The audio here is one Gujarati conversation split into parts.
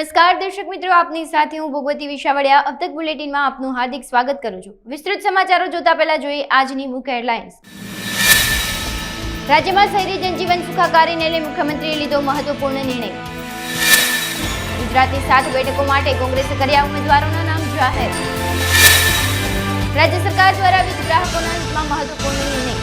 નમસ્કાર દર્શક મિત્રો, આપની સાથે હું ભગવતી વિશાવડિયા અબ તક બુલેટિનમાં આપનું હાર્દિક સ્વાગત કરું છું। વિસ્તૃત સમાચારો જોતા પહેલા જોઈએ આજની મુખ્ય હેડલાઇન્સ। રાજ્યમાં શહેરી જનજીવન સુખાકારીને લઈ મુખ્યમંત્રીએ લીધો મહત્વપૂર્ણ નિર્ણય। ગુજરાતની 7 બેઠકો માટે કોંગ્રેસે કર્યા ઉમેદવારોના નામ જાહેર। રાજ્ય સરકાર દ્વારા વીજ ગ્રાહકોના હિતમાં મહત્વપૂર્ણ નિર્ણય।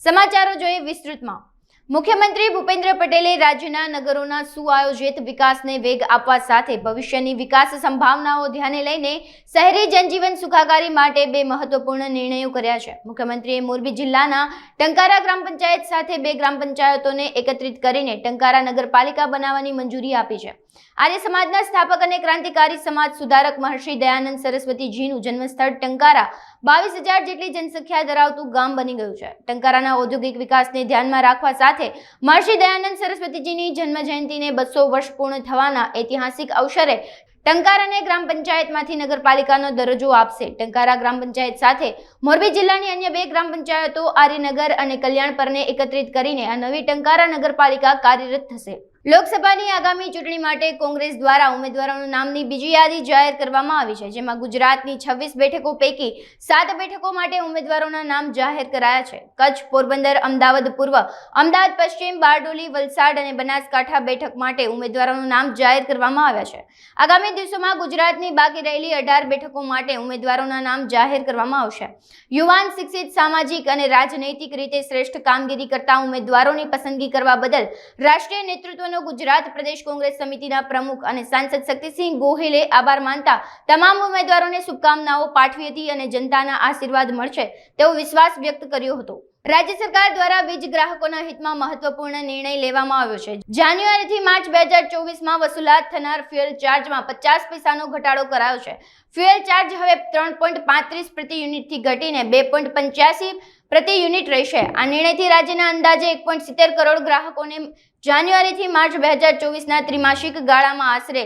સમાચારો જોઈએ વિસ્તૃતમાં। મુખ્યમંત્રી ભૂપેન્દ્ર પટેલે રાજ્યના નગરોના સુઆયોજિત વિકાસને વેગ આપવા સાથે ભવિષ્યની વિકાસ સંભાવનાઓ ધ્યાને લઈને શહેરી જનજીવન સુખાકારી માટે 2 મહત્વપૂર્ણ નિર્ણયો કર્યા છે। મુખ્યમંત્રીએ મોરબી જિલ્લાના ટંકારા ગ્રામ પંચાયત સાથે 2 ગ્રામ પંચાયતોને એકત્રિત કરીને ટંકારા નગરપાલિકા બનાવવાની મંજૂરી આપી છે। આર્ય સમાજના સ્થાપક અને ક્રાંતિકારી સમાજ સુધારક મહર્ષિ દયાનંદ સરસ્વતીજીનું જન્મસ્થળ ટંકારા 22,000 જેટલી જનસંખ્યા ધરાવતું ગામ બની ગયું છે। ટંકારાના ઔદ્યોગિક વિકાસને ધ્યાનમાં રાખવા સાથે મહર્ષિ દયાનંદ સરસ્વતીજીની જન્મ જયંતિને 200 વર્ષ પૂર્ણ થવાના ઐતિહાસિક અવસરે ટંકારાને ગ્રામ પંચાયતમાંથી નગરપાલિકાનો દરજ્જો આપશે। ટંકારા ગ્રામ પંચાયત સાથે મોરબી જિલ્લાની અન્ય 2 ગ્રામ પંચાયતો આર્યનગર અને કલ્યાણપરને એકત્રિત કરીને આ નવી ટંકારા નગરપાલિકા કાર્યરત થશે। લોકસભાની આગામી ચૂંટણી માટે કોંગ્રેસ દ્વારા ઉમેદવારોના નામની બીજી યાદી જાહેર કરવામાં આવી છે, જેમાં ગુજરાતની 26 બેઠકો પૈકી 7 બેઠકો માટે ઉમેદવારોના નામ જાહેર કરાયા છે। કચ્છ, પોરબંદર, અમદાવાદ પૂર્વ, અમદાવાદ પશ્ચિમ, બારડોલી, વલસાડ અને બનાસકાંઠા બેઠક માટે ઉમેદવારોના નામ જાહેર કરવામાં આવ્યા છે। આગામી દિવસોમાં ગુજરાતની બાકી રહેલી 18 બેઠકો માટે ઉમેદવારોના નામ જાહેર કરવામાં આવશે। યુવાન, શિક્ષિત, સામાજિક અને રાજનૈતિક રીતે શ્રેષ્ઠ કામગીરી કરતા ઉમેદવારોની પસંદગી કરવા બદલ રાષ્ટ્રીય નેતૃત્વનો ગુજરાત પ્રદેશ કોંગ્રેસ સમિતિના પ્રમુખ અને સાંસદ શક્તિસિંહ ગોહિલે આભાર માનતા તમામ ઉમેદવારોને શુભકામનાઓ પાઠવી હતી અને જનતાના આશીર્વાદ મળશે તેવો વિશ્વાસ વ્યક્ત કર્યો હતો। રાજ્ય સરકાર દ્વારા વીજ ગ્રાહકોના હિતમાં મહત્વપૂર્ણ નિર્ણય લેવામાં આવ્યો છે। જાન્યુઆરીથી માર્ચ 2024માં વસૂલાત થનાર ફ્યુઅલ ચાર્જમાં 50 પૈસાનો ઘટાડો કરાયો છે। ફ્યુઅલ ચાર્જ હવે 3.35 પ્રતિ યુનિટથી ઘટીને 2.85 પ્રતિ યુનિટ રહેશે। આ નિર્ણયથી રાજ્યના અંદાજે 1.70 કરોડ ગ્રાહકોને જાન્યુઆરીથી માર્ચ 2024ના ત્રિમાસિક ગાળામાં આશરે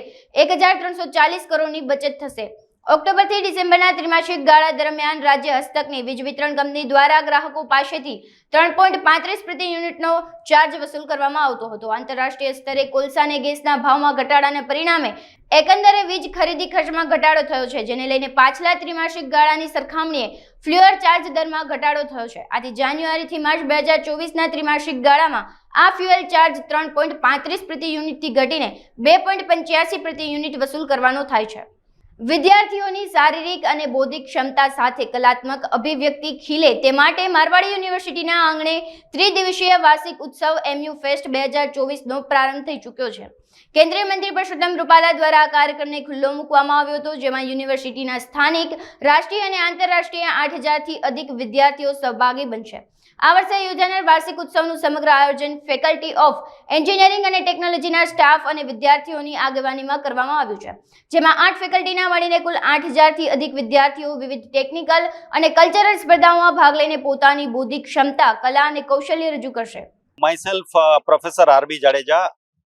1,340 કરોડની બચત થશે। ઓક્ટોબરથી ડિસેમ્બરના ત્રિમાસિક ગાળા દરમિયાન રાજ્ય હસ્તકની વીજ વિતરણ કંપની દ્વારા ગ્રાહકો પાસેથી 3.35 પ્રતિ યુનિટનો ચાર્જ વસૂલ કરવામાં આવતો હતો। આંતરરાષ્ટ્રીય સ્તરે કોલસા અને ગેસના ભાવમાં ઘટાડાને પરિણામે એકંદરે વીજ ખરીદી ખર્ચમાં ઘટાડો થયો છે, જેને લઈને પાછલા ત્રિમાસિક ગાળાની સરખામણીએ ફ્યુઅલ ચાર્જ દરમાં ઘટાડો થયો છે। આથી જાન્યુઆરીથી માર્ચ 2024ના ત્રિમાસિક ગાળામાં આ ફ્યુઅલ ચાર્જ 3.35 પ્રતિ યુનિટથી ઘટીને 2.85 પ્રતિ યુનિટ વસૂલ કરવાનો થાય છે। વિદ્યાર્થીઓની શારીરિક અને બૌદ્ધિક ક્ષમતા સાથે કલાત્મક અભિવ્યક્તિ ખીલે તે માટે મારવાડી યુનિવર્સિટીના આંગણે ત્રિદિવસીય વાર્ષિક ઉત્સવ MU ફેસ્ટ 2024નો પ્રારંભ થઈ ચૂક્યો છે। કેન્દ્રીય મંત્રી પરસોત્તમ રૂપાલા દ્વારા આ કાર્યક્રમને ખુલ્લો મૂકવામાં આવ્યો હતો, જેમાં યુનિવર્સિટીના સ્થાનિક, રાષ્ટ્રીય અને આંતરરાષ્ટ્રીય 8,000થી અધિક વિદ્યાર્થીઓ સહભાગી બનશે। આ વર્ષે યોજાનાર વાર્ષિક ઉત્સવનું સમગ્ર આયોજન ફેકલ્ટી ઓફ એન્જિનિયરિંગ અને ટેકનોલોજીના સ્ટાફ અને વિદ્યાર્થીઓની આગેવાનીમાં કરવામાં આવ્યું છે, જેમાં 8 ફેકલ્ટીના મળીને કુલ 8,000થી અધિક વિદ્યાર્થીઓ વિવિધ ટેકનિકલ અને કલ્ચરલ સ્પર્ધાઓમાં ભાગ લઈને પોતાની બૌદ્ધિક ક્ષમતા, કલા અને કૌશલ્ય રજૂ કરશે। Myself, Professor R.B. Jadeja.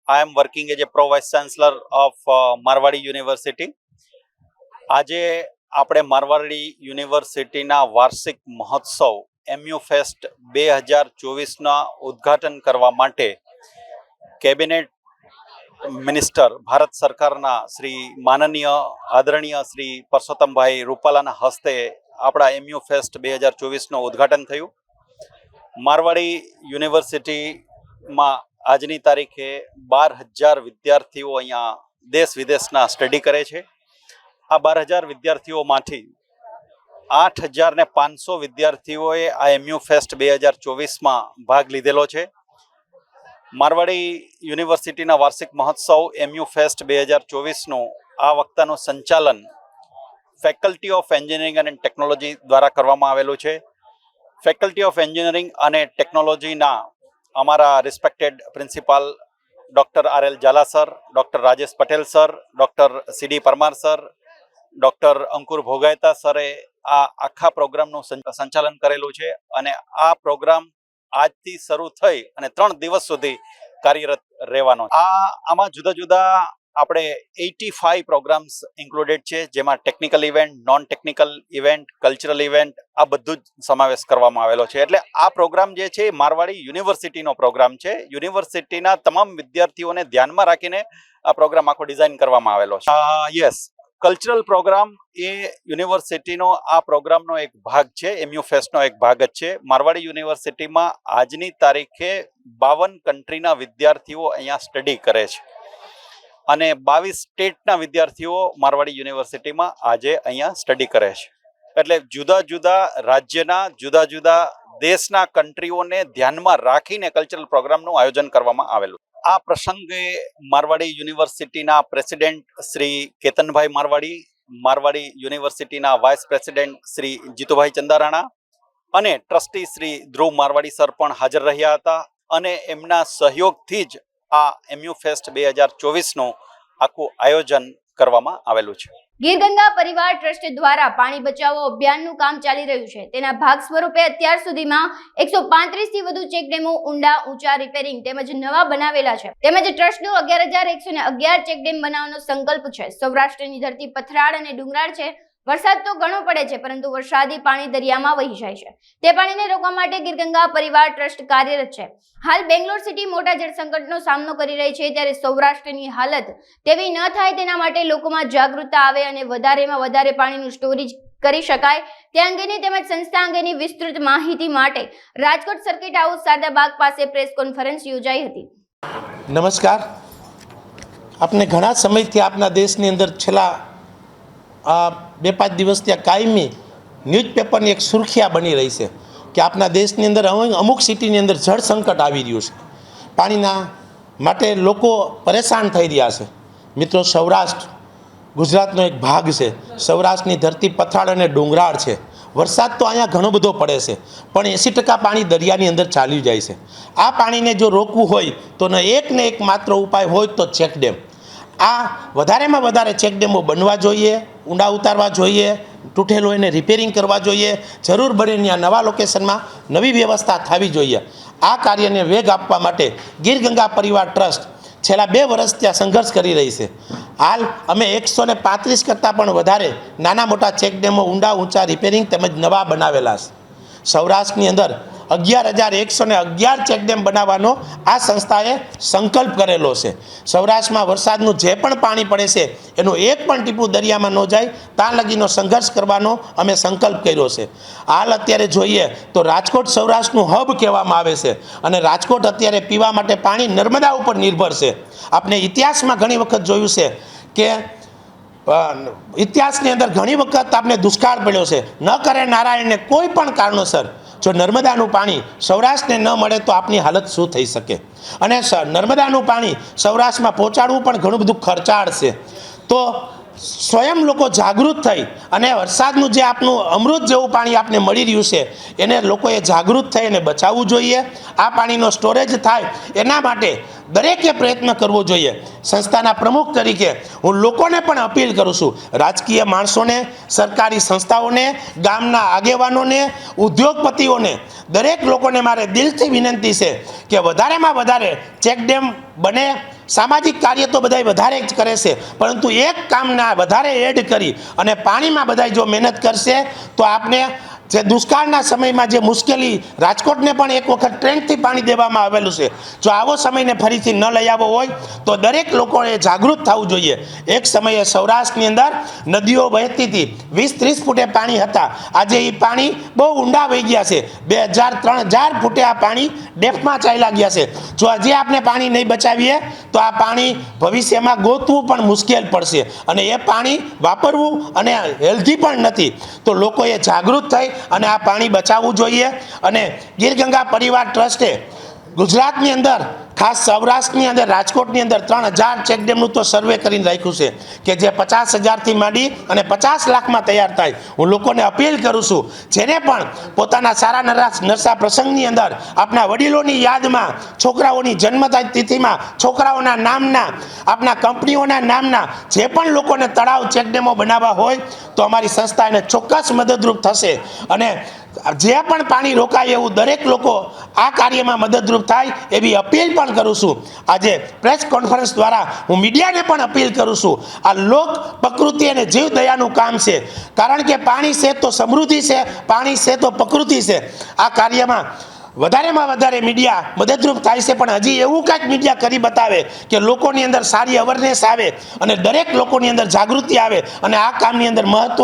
I am working as a Pro Vice Chancellor of Marwadi University. આજે આપણે મારવાડી યુનિવર્સિટીના વાર્ષિક મહોત્સવ MU ફેસ્ટ 2024ના ઉદ્ઘાટન કરવા માટે કેબિનેટ મિનિસ્ટર ભારત સરકારના શ્રી માનનીય આદરણીય શ્રી પરસોત્તમભાઈ રૂપાલાના હસ્તે આપણા MU ફેસ્ટ 2024નું ઉદ્ઘાટન થયું। મારવાડી યુનિવર્સિટીમાં આજની તારીખે 12,000 વિદ્યાર્થીઓ અહીંયા દેશ વિદેશના સ્ટડી કરે છે। આ 12,000 વિદ્યાર્થીઓમાંથી 8,500 વિદ્યાર્થીઓએ આ MU ફેસ્ટ 2024માં ભાગ લીધેલો છે। મારવાડી યુનિવર્સિટીના વાર્ષિક મહોત્સવ MU ફેસ્ટ 2024નું આ વખતનું સંચાલન ફેકલ્ટી ઓફ એન્જિનિયરિંગ અને ટેકનોલોજી દ્વારા કરવામાં આવેલું છે। ફેકલ્ટી ઓફ એન્જિનિયરિંગ અને ટેકનોલોજીના અમારા respected principal doctor R.L. Jhala sir, doctor Rajesh Patel sir, doctor C.D. Parmar sir, doctor Ankur Bhogayata સરે આ આખા પ્રોગ્રામનું સંચાલન કરેલું છે અને આ પ્રોગ્રામ આજથી શરૂ થઈ અને 3 દિવસ સુધી કાર્યરત રહેવાનો। આમાં જુદા જુદા આપણે 85 પ્રોગ્રામ્સ ઇન્ક્લુડેડ છે, જેમાં technical event, non technical event, cultural event આ બધું જ સમાવેશ કરવામાં આવેલો છે। એટલે આ પ્રોગ્રામ જે છે મારવાડી યુનિવર્સિટીનો પ્રોગ્રામ છે। યુનિવર્સિટીના તમામ વિદ્યાર્થીઓને ધ્યાનમાં રાખીને આ પ્રોગ્રામ આખો ડિઝાઇન કરવામાં આવેલો છે. યસ, કલ્ચરલ પ્રોગ્રામ એ યુનિવર્સિટીનો આ પ્રોગ્રામનો એક ભાગ છે, એમયુ ફેસ્ટનો એક ભાગ જ છે. મારવાડી યુનિવર્સિટીમાં આજની તારીખે 52 કન્ટ્રીના વિદ્યાર્થીઓ અહીંયા સ્ટડી કરે છે અને 22 સ્ટેટના વિદ્યાર્થીઓ મારવાડી યુનિવર્સિટીમાં આજે અહીંયા સ્ટડી કરે છે. એટલે જુદા જુદા રાજ્યના જુદા જુદા દેશના કન્ટ્રીઓને ધ્યાનમાં રાખીને કલ્ચરલ પ્રોગ્રામનું આયોજન કરવામાં આવેલું. આ પ્રસંગે મારવાડી યુનિવર્સિટીના પ્રેસિડેન્ટ શ્રી કેતનભાઈ મારવાડી, મારવાડી યુનિવર્સિટીના વાઇસ પ્રેસિડેન્ટ શ્રી જીતુભાઈ ચંદારાણા અને ટ્રસ્ટી શ્રી ધ્રુવ મારવાડી સર પણ હાજર રહ્યા હતા અને એમના સહયોગથી જ આ એમયુ ફેસ્ટ 2024નું આખું આયોજન કરવામાં આવેલું છે. ગીર ગંગા પરિવાર ટ્રસ્ટ દ્વારા પાણી બચાવો અભિયાનનું કામ ચાલી રહ્યું છે. તેના ભાગ સ્વરૂપે અત્યાર સુધીમાં 135 થી વધુ ચેકડેમો ઊંડા ઊંચા રિપેરિંગ તેમજ નવા બનાવેલા છે. તેમજ ટ્રસ્ટનો 11,111 ચેકડેમ બનાવવાનો સંકલ્પ છે. સૌરાષ્ટ્રની ધરતી પથરાળ અને ડુંગરાળ છે. વરસાદ તો ઘણો પડે છે, પરંતુ વરસાદી પાણી દરિયામાં વહી જાય છે. તે પાણીને રોકવા માટે ગીર ગંગા પરિવાર ટ્રસ્ટ કાર્યરત છે. હાલ બેંગ્લોર સિટી મોટા જળ સંકટનો સામનો કરી રહી છે, ત્યારે સૌરાષ્ટ્રની હાલત તેવી ન થાય તેના માટે લોકોમાં જાગૃતતા આવે અને વધારેમાં વધારે પાણીનું સ્ટોરેજ કરી શકાય તે અંગેની તેમજ સંસ્થા અંગેની વિસ્તૃત માહિતી માટે રાજકોટ સર્કિટ હાઉસ સાદાબાગ પાસે પ્રેસ કોન્ફરન્સ યોજાઈ હતી. નમસ્કાર. આપને ઘણા સમયથી આપના દેશની અંદર છેલ્લા 2-5 દિવસથી આ કાયમી ન્યૂઝપેપરની એક સુર્ખિયા બની રહી છે કે આપના દેશની અંદર અમુક સિટીની અંદર જળ સંકટ આવી રહ્યું છે. પાણીના માટે લોકો પરેશાન થઈ રહ્યા છે. મિત્રો, સૌરાષ્ટ્ર ગુજરાતનો એક ભાગ છે. સૌરાષ્ટ્રની ધરતી પથરાળ અને ડુંગરાળ છે. વરસાદ તો અહીંયા ઘણો બધો પડે છે, પણ 80% પાણી દરિયાની અંદર ચાલ્યું જાય છે. આ પાણીને જો રોકવું હોય તો એક માત્ર ઉપાય હોય તો ચેકડેમ. આ વધારેમાં વધારે ચેકડેમો બનવા જોઈએ, ઊંડા ઉતારવા જોઈએ, તૂટેલો એને રિપેરિંગ કરવા જોઈએ. જરૂર બને ત્યાં નવા લોકેશનમાં નવી વ્યવસ્થા થવી જોઈએ. આ કાર્યને વેગ આપવા માટે ગીર ગંગા પરિવાર ટ્રસ્ટ છેલ્લા 2 વર્ષ ત્યાં સંઘર્ષ કરી રહી છે. હાલ અમે 135 કરતાં પણ વધારે નાના મોટા ચેકડેમો ઊંડા ઊંચા રિપેરિંગ તેમજ નવા બનાવેલા છે. સૌરાષ્ટ્રની અંદર 11,111 ચેકડેમ બનાવવાનો આ સંસ્થાએ સંકલ્પ કરેલો છે. સૌરાષ્ટ્રમાં વરસાદનું જે પણ પાણી પડે છે એનું એક પણ ટીપું દરિયામાં ન જાય ત્યાં લગીનો સંઘર્ષ કરવાનો અમે સંકલ્પ કર્યો છે. હાલ અત્યારે જોઈએ તો રાજકોટ સૌરાષ્ટ્રનું હબ કહેવામાં આવે છે અને રાજકોટ અત્યારે પીવા માટે પાણી નર્મદા ઉપર નિર્ભર છે. આપણે ઇતિહાસમાં ઘણી વખત જોયું છે કે ઇતિહાસની અંદર ઘણી વખત આપણે દુષ્કાળ પડ્યો છે. ન કરે નારાયણને કોઈ પણ કારણોસર જો નર્મદાનું પાણી સૌરાષ્ટ્રને ન મળે તો આપની હાલત શું થઈ શકે. અને નર્મદાનું પાણી સૌરાષ્ટ્રમાં પહોંચાડવું પણ ઘણું બધું ખર્ચાળ છે. તો સ્વયં લોકો જાગૃત થઈ અને વરસાદનું જે આપનું અમૃત જેવું પાણી આપને મળી રહ્યું છે એને લોકોએ જાગૃત થઈ અને બચાવવું જોઈએ. આ પાણીનો સ્ટોરેજ થાય એના માટે દરેકે પ્રયત્ન કરવો જોઈએ. સંસ્થાના પ્રમુખ તરીકે હું લોકોને પણ અપીલ કરું છું, રાજકીય માણસોને, સરકારી સંસ્થાઓને, ગામના આગેવાનોને, ઉદ્યોગપતિઓને, દરેક લોકોને મારે દિલથી વિનંતી છે કે વધારેમાં વધારે ચેકડેમ બને. સામાજિક કાર્ય તો બધા વધારે જ કરે છે, પરંતુ એક કામના વધારે એડ કરી અને પાણીમાં બધા જો મહેનત કરશે તો આપણે જે દુષ્કાળના સમયમાં જે મુશ્કેલી રાજકોટને પણ એક વખત ટ્રેન્ડથી પાણી દેવામાં આવેલું છે, જો આવો સમયને ફરીથી ન લઈ આવવો હોય તો દરેક લોકોએ જાગૃત થવું જોઈએ. એક સમયે સૌરાષ્ટ્રની અંદર નદીઓ વહેતી હતી, 20-30 ફૂટે પાણી હતા. આજે એ પાણી બહુ ઊંડા વહી ગયા છે. 2,000-3,000 ફૂટે આ પાણી ડેફમાં ચાલ્યા ગયા છે. જો હજી આપણે પાણી નહીં બચાવીએ તો આ પાણી ભવિષ્યમાં ગોતવું પણ મુશ્કેલ પડશે અને એ પાણી વાપરવું અને હેલ્ધી પણ નથી. તો લોકોએ જાગૃત થઈ અને આ પાણી બચાવવું જોઈએ. અને ગીર ગંગા પરિવાર ટ્રસ્ટે ગુજરાતની અંદર, ખાસ સૌરાષ્ટ્રની અંદર, રાજકોટની અંદર 3,000 ચેકડેમનું તો સર્વે કરીને રાખ્યું છે કે જે 50,000થી માંડી અને 50 લાખમાં તૈયાર થાય. હું લોકોને અપીલ કરું છું, જેને પણ પોતાના સારા નરસા પ્રસંગની અંદર આપણા વડીલોની યાદમાં, છોકરાઓની જન્મ તિથિમાં, છોકરાઓના નામના, આપણા કંપનીઓના નામના જે પણ લોકોને તળાવ ચેકડેમો બનાવવા હોય તો અમારી સંસ્થા એને ચોક્કસ મદદરૂપ થશે. અને જે પણ પાણી રોકાય એવું દરેક લોકો આ કાર્યમાં મદદરૂપ થાય એવી અપીલ પણ કરું છું. આજે પ્રેસ કોન્ફરન્સ દ્વારા હું મીડિયાને પણ અપીલ કરું છું. આ લોક પ્રકૃતિ અને જીવ દયાનું કામ છે, કારણ કે પાણી છે તો સમૃદ્ધિ છે, પાણી છે તો પ્રકૃતિ છે. આ કાર્યમાં વધારેમાં વધારે મીડિયા મદદરૂપ થાય છે, પણ હજી એવું કાંઈક મીડિયા કરી બતાવે કે લોકોની અંદર સારી અવેરનેસ આવે અને દરેક લોકોની અંદર જાગૃતિ આવે અને આ કામની અંદર મહત્વ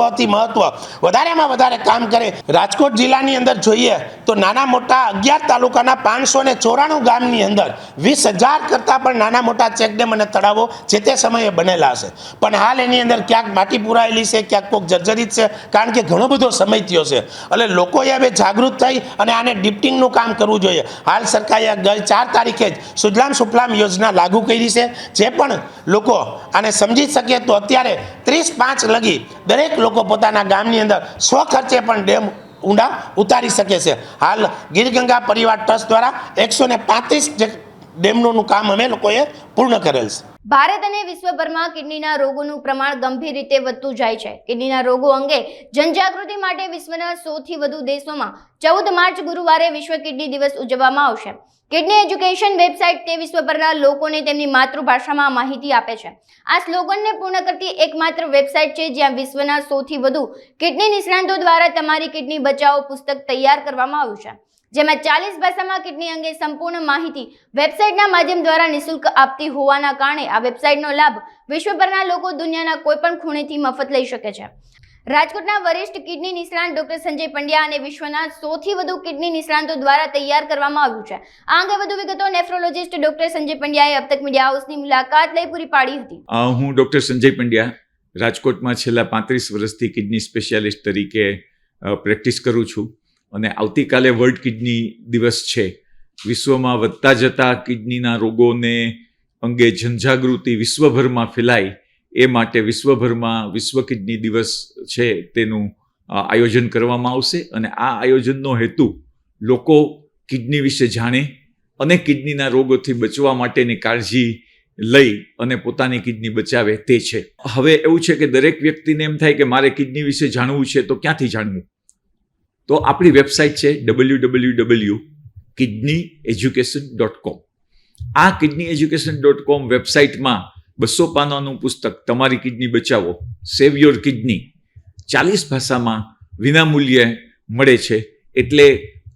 વધારેમાં વધારે કામ કરે. રાજકોટ જિલ્લાની અંદર જોઈએ તો નાના મોટા 11 તાલુકાના 594 ગામની અંદર 20,000 કરતાં પણ નાના મોટા ચેકડેમ અને તળાવો જે તે સમયે બનેલા હશે, પણ હાલ એની અંદર ક્યાંક માટી પુરાયેલી છે, ક્યાંક કોઈક જર્જરિત છે, કારણ કે ઘણો બધો સમય થયો છે. એટલે લોકોએ હવે જાગૃત થઈ અને આને ડિપ્ટિંગનું કામ કરવું જોઈએ. હાલ સરકારે ગઈ 4 તારીખે જ સુજલામ સુફલામ યોજના લાગુ કરી છે. જે પણ લોકો આને સમજી શકે તો અત્યારે 30/5 લગી દરેક લોકો પોતાના ગામની અંદર સ્વખર્ચે પણ ડેમ ઊંડા ઉતારી શકે છે. હાલ ગીરગંગા પરિવાર ટ્રસ્ટ દ્વારા 135 ડેમનું કામ અમે લોકોએ પૂર્ણ કરેલ છે. ભારત અને વિશ્વભરમાં કિડનીના રોગોનું પ્રમાણ ગંભીર રીતે વધતું જાય છે. કિડનીના રોગો અંગે જનજાગૃતિ માટે વિશ્વના 100થી વધુ દેશોમાં 14 માર્ચ ગુરુવારે વિશ્વ કિડની દિવસ ઉજવવામાં આવશે. કિડની એજ્યુકેશન વેબસાઇટ તે વિશ્વભરના લોકોને તેમની માતૃભાષામાં માહિતી આપે છે. આ સ્લોગનને પૂર્ણ કરતી એકમાત્ર વેબસાઇટ છે જ્યાં વિશ્વના 100થી વધુ કિડની નિષ્ણાતો દ્વારા તમારી કિડની બચાવો પુસ્તક તૈયાર કરવામાં આવ્યું છે, જેમાં 40 ભાષામાં કિડની અંગે સંપૂર્ણ માહિતી વેબસાઇટના માધ્યમ દ્વારા નિઃશુલ્ક આપતી હોવાના કારણે આ વેબસાઇટનો લાભ વિશ્વભરના લોકો દુનિયાના કોઈપણ ખૂણેથી મફત લઈ શકે છે. રાજકોટના વરિષ્ઠ કિડની નિષ્ણાત ડોક્ટર સંજય પંડ્યા અને વિશ્વના 100થી વધુ કિડની નિષ્ણાતો દ્વારા તૈયાર કરવામાં આવ્યું છે. આ અંગે વધુ વિગતો નેફ્રોલોજિસ્ટ ડોક્ટર સંજય પંડ્યાએ અબ તક મીડિયા હાઉસની મુલાકાત લઈ પૂરી પાડી હતી. હું ડોક્ટર સંજય પંડ્યા રાજકોટમાં છેલ્લા 35 વર્ષથી કિડની સ્પેશિયાલિસ્ટ તરીકે પ્રેક્ટિસ કરું છું અને આવતીકાલે વર્લ્ડ કિડની દિવસ છે. વિશ્વમાં વધતા જતા કિડનીના રોગોને અંગે જનજાગૃતિ વિશ્વભરમાં ફેલાય એ માટે વિશ્વભરમાં વિશ્વ કિડની દિવસ છે તેનું આયોજન કરવામાં આવશે અને આ આયોજનનો હેતુ લોકો કિડની વિશે જાણે અને કિડનીના રોગોથી બચવા માટેની કાળજી લઈ અને પોતાની કિડની બચાવે તે છે. હવે એવું છે કે દરેક વ્યક્તિને એમ થાય કે મારે કિડની વિશે જાણવું છે તો ક્યાંથી જાણવું? તો આપણી વેબસાઇટ છે www.kidneyeducation.com. આ kidneyeducation.com વેબસાઇટમાં 200 પાનાનું પુસ્તક તમારી કિડની બચાવો, સેવ યોર કિડની 40 ભાષામાં વિનામૂલ્યે મળે છે. એટલે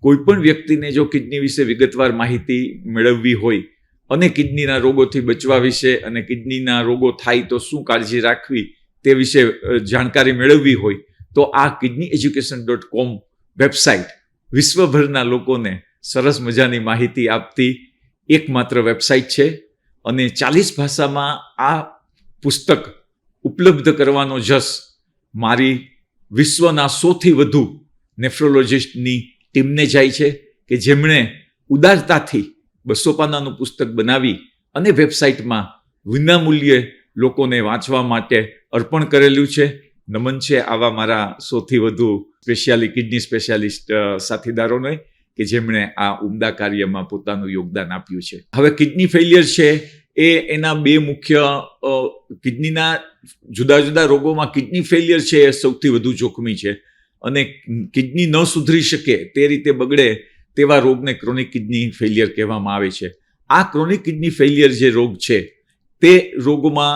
કોઈ પણ વ્યક્તિને જો કિડની વિશે વિગતવાર માહિતી મેળવવી હોય અને કિડનીના રોગોથી બચવા વિશે અને કિડનીના રોગો થાય તો શું કાળજી રાખવી તે વિશે જાણકારી મેળવવી હોય તો આ kidneyeducation.com વેબસાઇટ વિશ્વભરના લોકોને સરસ મજાની માહિતી આપતી એકમાત્ર વેબસાઇટ છે અને 40 ભાષામાં આ પુસ્તક ઉપલબ્ધ કરવાનો જશ મારી વિશ્વના 100થી વધુ નેફ્રોલોજિસ્ટની ટીમને જાય છે કે જેમણે ઉદારતાથી 200 પાનાનું પુસ્તક બનાવી અને વેબસાઇટમાં વિનામૂલ્યે લોકોને વાંચવા માટે અર્પણ કરેલું છે. નમન છે આવા મારા 100થી વધુ કિડની સ્પેશિયાલિસ્ટ સાથીદારોને કે જેમણે આ ઉમદા કાર્યમાં પોતાનું યોગદાન આપ્યું છે. હવે કિડની ફેલિયર છે એ એના બે મુખ્ય કિડનીના જુદા જુદા રોગોમાં કિડની ફેલિયર છે એ સૌથી વધુ જોખમી છે અને કિડની ન સુધરી શકે તે રીતે બગડે તેવા રોગને ક્રોનિક કિડની ફેલિયર કહેવામાં આવે છે. આ ક્રોનિક કિડની ફેલિયર જે રોગ છે તે રોગમાં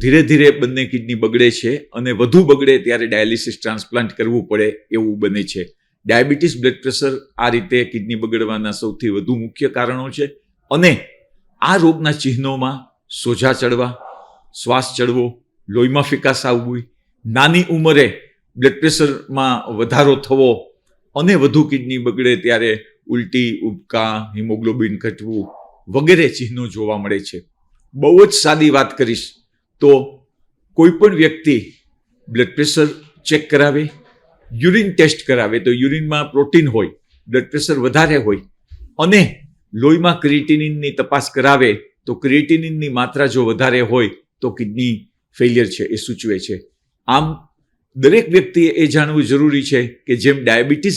ધીરે ધીરે બંને કિડની બગડે છે અને વધુ બગડે ત્યારે ડાયાલિસિસ ટ્રાન્સપ્લાન્ટ કરવું પડે એવું બને છે. ડાયાબિટીસ, બ્લડ પ્રેશર આ રીતે કિડની બગડવાના સૌથી વધુ મુખ્ય કારણો છે અને આ રોગના ચિહ્નોમાં સોજા ચડવા, શ્વાસ ચડવો, લોહીમાં ફિકાસ આવવી, નાની ઉંમરે બ્લડ પ્રેશરમાં વધારો થવો અને વધુ કિડની બગડે ત્યારે ઉલટી, ઉબકા, હિમોગ્લોબિન ઘટવું વગેરે ચિહ્નો જોવા મળે છે. બહુ જ સાદી વાત કરીશ તો કોઈ પણ વ્યક્તિ બ્લડ પ્રેશર ચેક કરાવે, યુરિન ટેસ્ટ કરાવે તો યુરિનમાં પ્રોટીન હોય, બ્લડ પ્રેશર વધારે હોય અને લોહીમાં ક્રિએટિનિનની તપાસ કરાવે તો ક્રિએટિનિનની માત્રા જો વધારે હોય તો કિડની ફેલિયર છે એ સૂચવે છે. આમ દરેક વ્યક્તિએ એ જાણવું જરૂરી છે કે જેમ ડાયાબિટીસ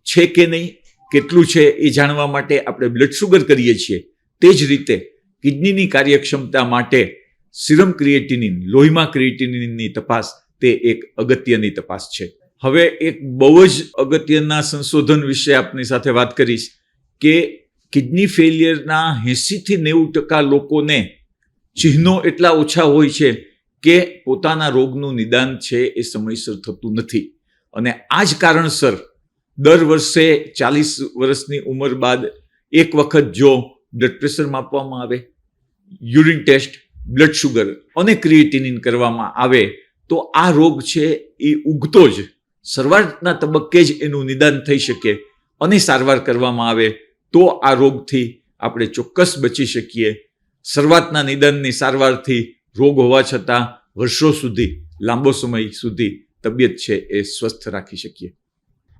છે કે નહીં, કેટલું છે એ જાણવા માટે આપણે બ્લડ શુગર કરીએ છીએ તે જ રીતે કિડનીની કાર્યક્ષમતા માટે સિરમ ક્રિએટિનિન, લોહીમાં ક્રિએટિનિનની તપાસ તે એક અગત્યની તપાસ છે. હવે એક બહુ જ અગત્યના સંશોધન વિશે આપની સાથે વાત કરીશ કે કિડની ફેલિયરના 80થી 90% લોકોને ચિહ્નો એટલા ઓછા હોય છે કે પોતાના રોગનું નિદાન છે એ સમયસર થતું નથી અને આ જ કારણસર દર વર્ષે 40 વર્ષની ઉંમર બાદ એક વખત જો બ્લડ પ્રેશર માપવામાં આવે, યુરિન ટેસ્ટ, બ્લડ શુગર અને ક્રિએટિનિન કરવામાં આવે તો આ રોગ છે એ ઉગતો જ શરૂઆતના તબક્કે જ એનું નિદાન થઈ શકે અને સારવાર કરવામાં આવે તો આ રોગથી આપણે ચોક્કસ બચી શકીએ. શરૂઆતના નિદાનની સારવારથી રોગ હોવા છતાં વર્ષો સુધી, લાંબો સમય સુધી તબિયત છે એ સ્વસ્થ રાખી શકીએ.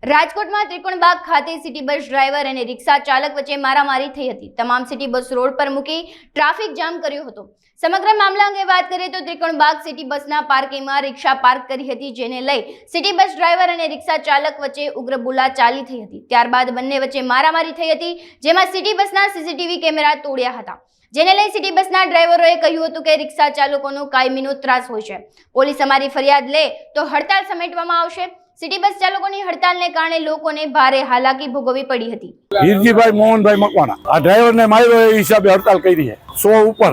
રાજકોટમાં ત્રિકોણબાગ ખાતે સિટી બસ ડ્રાઈવર અને રિક્ષા ચાલક વચ્ચે મારામારી થઈ હતી. તમામ સિટી બસ રોડ પર મૂકી ટ્રાફિક જામ કર્યો હતો. સમગ્ર મામલા અંગે વાત કરીએ તો ત્રિકોણબાગ સિટી બસના પાર્કિંગમાં રિક્ષા પાર્ક કરી હતી, જેને લઈ સિટી બસ ડ્રાઈવર અને રિક્ષા ચાલક વચ્ચે ઉગ્ર બોલાચાલી થઈ હતી. ત્યારબાદ બંને વચ્ચે મારામારી થઈ હતી, જેમાં સિટી બસના સીસીટીવી કેમેરા તોડ્યા હતા, જેને લઈ સિટી બસના ડ્રાઈવરોએ કહ્યું હતું કે રિક્ષા ચાલકોનો કાયમીનો ત્રાસ હોય છે. પોલીસ અમારી ફરિયાદ લે તો હડતાલ સમેટવામાં આવશે. સિટી બસ ચાલકોની હડતાલને કારણે લોકોને ભારે હાલાકી ભોગવવી પડી હતી. હીરજીભાઈ મોહનભાઈ મકવાણા આ ડ્રાઈવરને માર્યો એ હિસાબે હડતાલ કરી છે. 100 ઉપર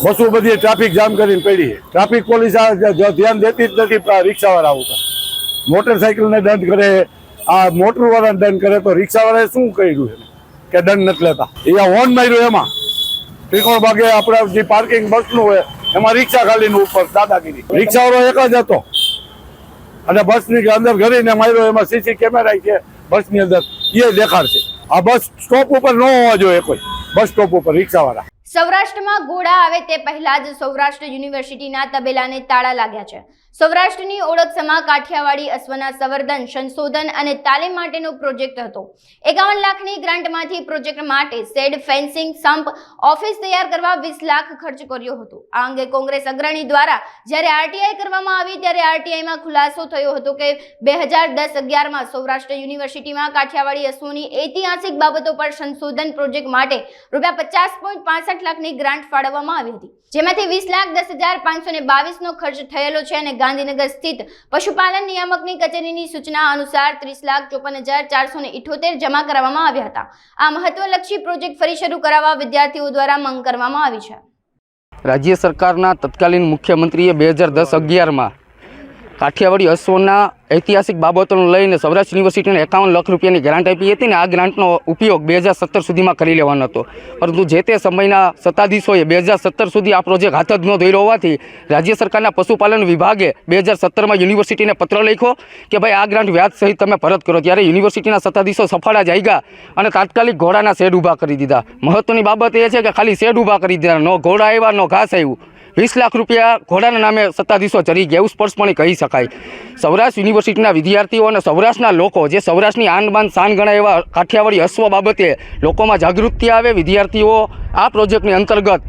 બસો બધી ટ્રાફિક જામ કરીને પડી છે. ટ્રાફિક પોલીસ ધ્યાન દેતી જ નથી રિક્ષાવાળા ઉપર. મોટરસાઇકલને દંડ કરે, આ મોટરવાળાને દંડ કરે તો રિક્ષાવાળાએ શું કર્યું કે દંડ નથી લેતા? અહીંયા હોર્ન માર્યો એમાં ત્રિકોણબાગે આપણે જે પાર્કિંગ બસનું હોય એમાં રિક્ષા ખાલીનું ઉપર દાદાગીરી. રિક્ષાવાળો એક જ હતો અને બસની અંદર ઘરીને માર્યો. એમાં સીસી કેમેરા છે બસની અંદર, એ દેખાડશે. આ બસ સ્ટોપ ઉપર ન હોવા જોઈએ કોઈ, બસ સ્ટોપ ઉપર રિક્ષાવાળા. સૌરાષ્ટ્રમાં ઘોડા આવે તે પહેલા જ સૌરાષ્ટ્ર યુનિવર્સિટીના તબેલાને તાળા લાગ્યા છે. સૌરાષ્ટ્રની ઓળખ સમા કાઠિયાવાડી અશ્વના સંવર્ધન, સંશોધન અને તાલીમ માટેનો પ્રોજેક્ટ હતો. 51 લાખની ગ્રાન્ટમાંથી પ્રોજેક્ટ માટે શેડ, ફેન્સિંગ, સંપ, ઓફિસ તૈયાર કરવા 20 લાખ ખર્ચ કર્યો હતો. આ અંગે કોંગ્રેસ અગ્રણી દ્વારા જ્યારે આરટીઆઈ કરવામાં આવી ત્યારે આરટીઆઈમાં ખુલાસો થયો હતો કે 2010-11માં સૌરાષ્ટ્ર યુનિવર્સિટીમાં કાઠિયાવાડી અશ્વની ઐતિહાસિક બાબતો પર સંશોધન પ્રોજેક્ટ માટે ₹50.65 લાખની ગ્રાન્ટ ફાળવવામાં આવી હતી, જેમાંથી 20,10,522નો ખર્ચ થયેલો છે અને ગાંધીનગર સ્થિત પશુપાલન નિયામકની કચેરીની સૂચના અનુસાર 30,54,478 જમા કરવામાં આવ્યા હતા. આ મહત્વલક્ષી પ્રોજેક્ટ ફરી શરૂ કરાવવા વિદ્યાર્થીઓ દ્વારા માંગ કરવામાં આવી છે. રાજ્ય સરકારના તત્કાલીન મુખ્યમંત્રીએ 2010-11માં કાઠિયાવાડી અશ્વના ઐતિહાસિક બાબતોને લઈને સૌરાષ્ટ્ર યુનિવર્સિટીને 51 લાખ રૂપિયાની ગ્રાન્ટ આપી હતી ને આ ગ્રાન્ટનો ઉપયોગ 2017 સુધીમાં કરી લેવાનો હતો. પરંતુ જે તે સમયના સત્તાધીશોએ 2017 સુધી આ પ્રોજેક્ટ હાથ જ ન ધર્યો હોવાથી રાજ્ય સરકારના પશુપાલન વિભાગે 2017માં યુનિવર્સિટીને પત્ર લખ્યો કે ભાઈ આ ગ્રાન્ટ વ્યાજ સહિત તમે પરત કરો. ત્યારે યુનિવર્સિટીના સત્તાધીશો સફાળા જાગ્યા અને તાત્કાલિક ઘોડાના શેડ ઊભા કરી દીધા. મહત્વની બાબત એ છે કે ખાલી શેડ ઊભા કરી દીધા, નો ઘોડા આવ્યા, નો ઘાસ આવ્યું. 20 લાખ રૂપિયા ઘોડાના નામે સત્તાધીશો ચડી ગયા એવું સ્પષ્ટપણે કહી શકાય. સૌરાષ્ટ્ર યુનિવર્સિટીના વિદ્યાર્થીઓ અને સૌરાષ્ટ્રના લોકો જે સૌરાષ્ટ્રની આન બાન શાન ગણાય એવા કાઠિયાવાડી અશ્વ બાબતે લોકોમાં જાગૃતિ આવે, વિદ્યાર્થીઓ આ પ્રોજેક્ટની અંતર્ગત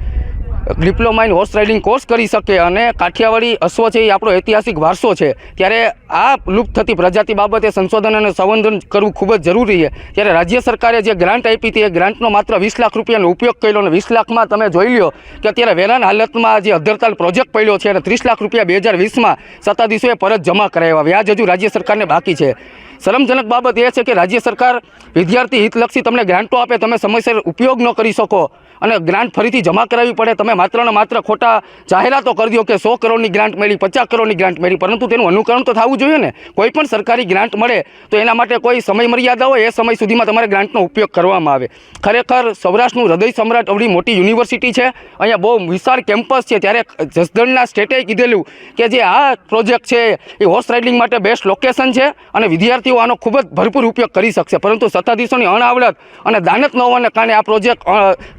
diploma in horse riding course કરી શકે અને કાઠિયાવાડી અશ્વ છે એ આપણો ઐતિહાસિક વારસો છે. ત્યારે આ લુપ્ત થતી પ્રજાતિ બાબતે સંશોધન અને સંવર્ધન કરવું ખૂબ જ જરૂરી છે. ત્યારે રાજ્ય સરકારે જે ગ્રાન્ટ આપી હતી એ ગ્રાન્ટનો માત્ર 20 લાખ રૂપિયાનો ઉપયોગ કર્યો અને 20 લાખમાં તમે જોઈ લો કે અત્યારે વેરાન હાલતમાં જે અધરતાલ પ્રોજેક્ટ પડ્યો છે અને 30 લાખ રૂપિયા 2020માં સત્તાધીશોએ પરત જમા કરાવ્યા. વ્યાજ હજુ રાજ્ય સરકારને બાકી છે. શરમજનક બાબત એ છે કે રાજ્ય સરકાર વિદ્યાર્થી હિતલક્ષી તમને ગ્રાન્ટો આપે, તમે સમયસર ઉપયોગ ન કરી શકો અને ગ્રાન્ટ ફરીથી જમા કરાવવી પડે. તમે માત્ર ને માત્ર ખોટા જાહેરાતો કરી દો કે 100 કરોડની ગ્રાન્ટ મળી, 50 કરોડની ગ્રાન્ટ મળી, પરંતુ તેનું અનુકરણ તો થવું જોઈએ ને. કોઈ પણ સરકારી ગ્રાન્ટ મળે તો એના માટે કોઈ સમય મર્યાદા હોય, એ સમય સુધીમાં તમારે ગ્રાન્ટનો ઉપયોગ કરવામાં આવે. ખરેખર સૌરાષ્ટ્રનું હૃદય સમ્રાટ અવળી મોટી યુનિવર્સિટી છે, અહીંયા બહુ વિશાળ કેમ્પસ છે. ત્યારે જસદણના સ્ટેટે કીધેલું કે જે આ પ્રોજેક્ટ છે એ હોર્સ રાઇડિંગ માટે બેસ્ટ લોકેશન છે અને વિદ્યાર્થીઓ આનો ખૂબ જ ભરપૂર ઉપયોગ કરી શકશે. પરંતુ સત્તાધીશોની અણાવડત અને દાનત ન હોવાને કારણે આ પ્રોજેક્ટ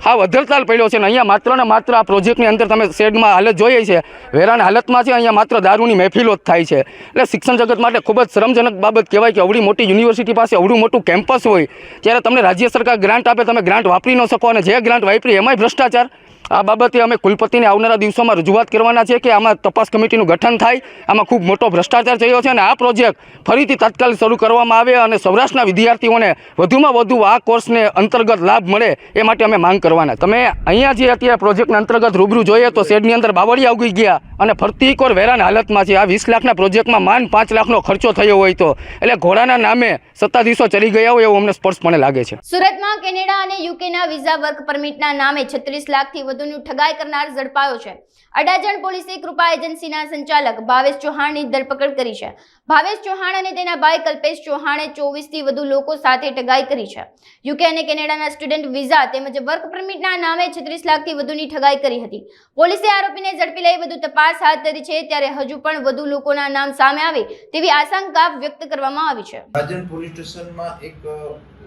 હાવ અધરતાલ પડ્યો છે અને અહીંયા માત્ર ને માત્ર આ પ્રોજેક્ટની અંદર તમે શેડમાં હાલત જોઈએ છે, વેરાન હાલતમાં છે. અહીંયા માત્ર દારૂની મહેફિલો જ થાય છે. એટલે શિક્ષણ જગત માટે ખૂબ જ શરમજનક બાબત કહેવાય કે અવળી મોટી યુનિવર્સિટી પાસે અવળું મોટું કેમ્પસ હોય ત્યારે તમને રાજ્ય સરકાર ગ્રાન્ટ આપે, તમે ગ્રાન્ટ વાપરી ન શકો અને જે ગ્રાન્ટ વાપરી એમાંય ભ્રષ્ટાચાર. આ બાબતે અમે કુલપતિને આવનારા દિવસોમાં રજૂઆત કરવાના છે કે આમાં તપાસ કમિટીનું ગઠન થાય. આમાં ખૂબ મોટો ભ્રષ્ટાચાર થયો છે અને આ પ્રોજેક્ટ ફરીથી તાત્કાલિક શરૂ કરવામાં આવે અને સૌરાષ્ટ્રના વિદ્યાર્થીઓને વધુમાં વધુ આ કોર્સને અંતર્ગત લાભ મળે એ માટે અમે માંગ કરવાના. તમે અહીંયા જે અત્યારે પ્રોજેક્ટના અંતર્ગત રૂબરૂ જોઈએ તો શેડની અંદર બાવળિયા ઉગી ગયા અને ફરતી કોર વેરાન હાલતમાં છે. આ 20 લાખના પ્રોજેક્ટમાં માંડ 5 લાખનો ખર્ચો થયો હોય તો એટલે ઘોડાના નામે સત્તાધીશો ચડી ગયા હોય એવું અમને સ્પષ્ટપણે લાગે છે. સુરતમાં કેનેડા અને યુકેના વિઝા વર્ક પરમિટના નામે 36 લાખથી વધુ વધુની ઠગાઈ કરનાર ઝડપાયો છે. અડાજણ પોલીસે કૃપા એજન્સીના સંચાલક ભાવેશ ચૌહાણની ધરપકડ કરી છે. ભાવેશ ચૌહાણ અને તેના ભાઈ કલ્પેશ ચૌહાણે 24 થી વધુ લોકો સાથે ઠગાઈ કરી છે. યુકે અને કેનેડાના સ્ટુડન્ટ વિઝા તેમજ વર્ક પરમિટના નામે 36 લાખથી વધુની ઠગાઈ કરી હતી. પોલીસે આરોપીને ઝડપી લઈ વધુ તપાસ હાથ ધરી છે. ત્યારે હજુ પણ વધુ લોકોના નામ સામે આવે તેવી આશંકા વ્યક્ત કરવામાં આવી છે. અડાજણ પોલીસ સ્ટેશનમાં એક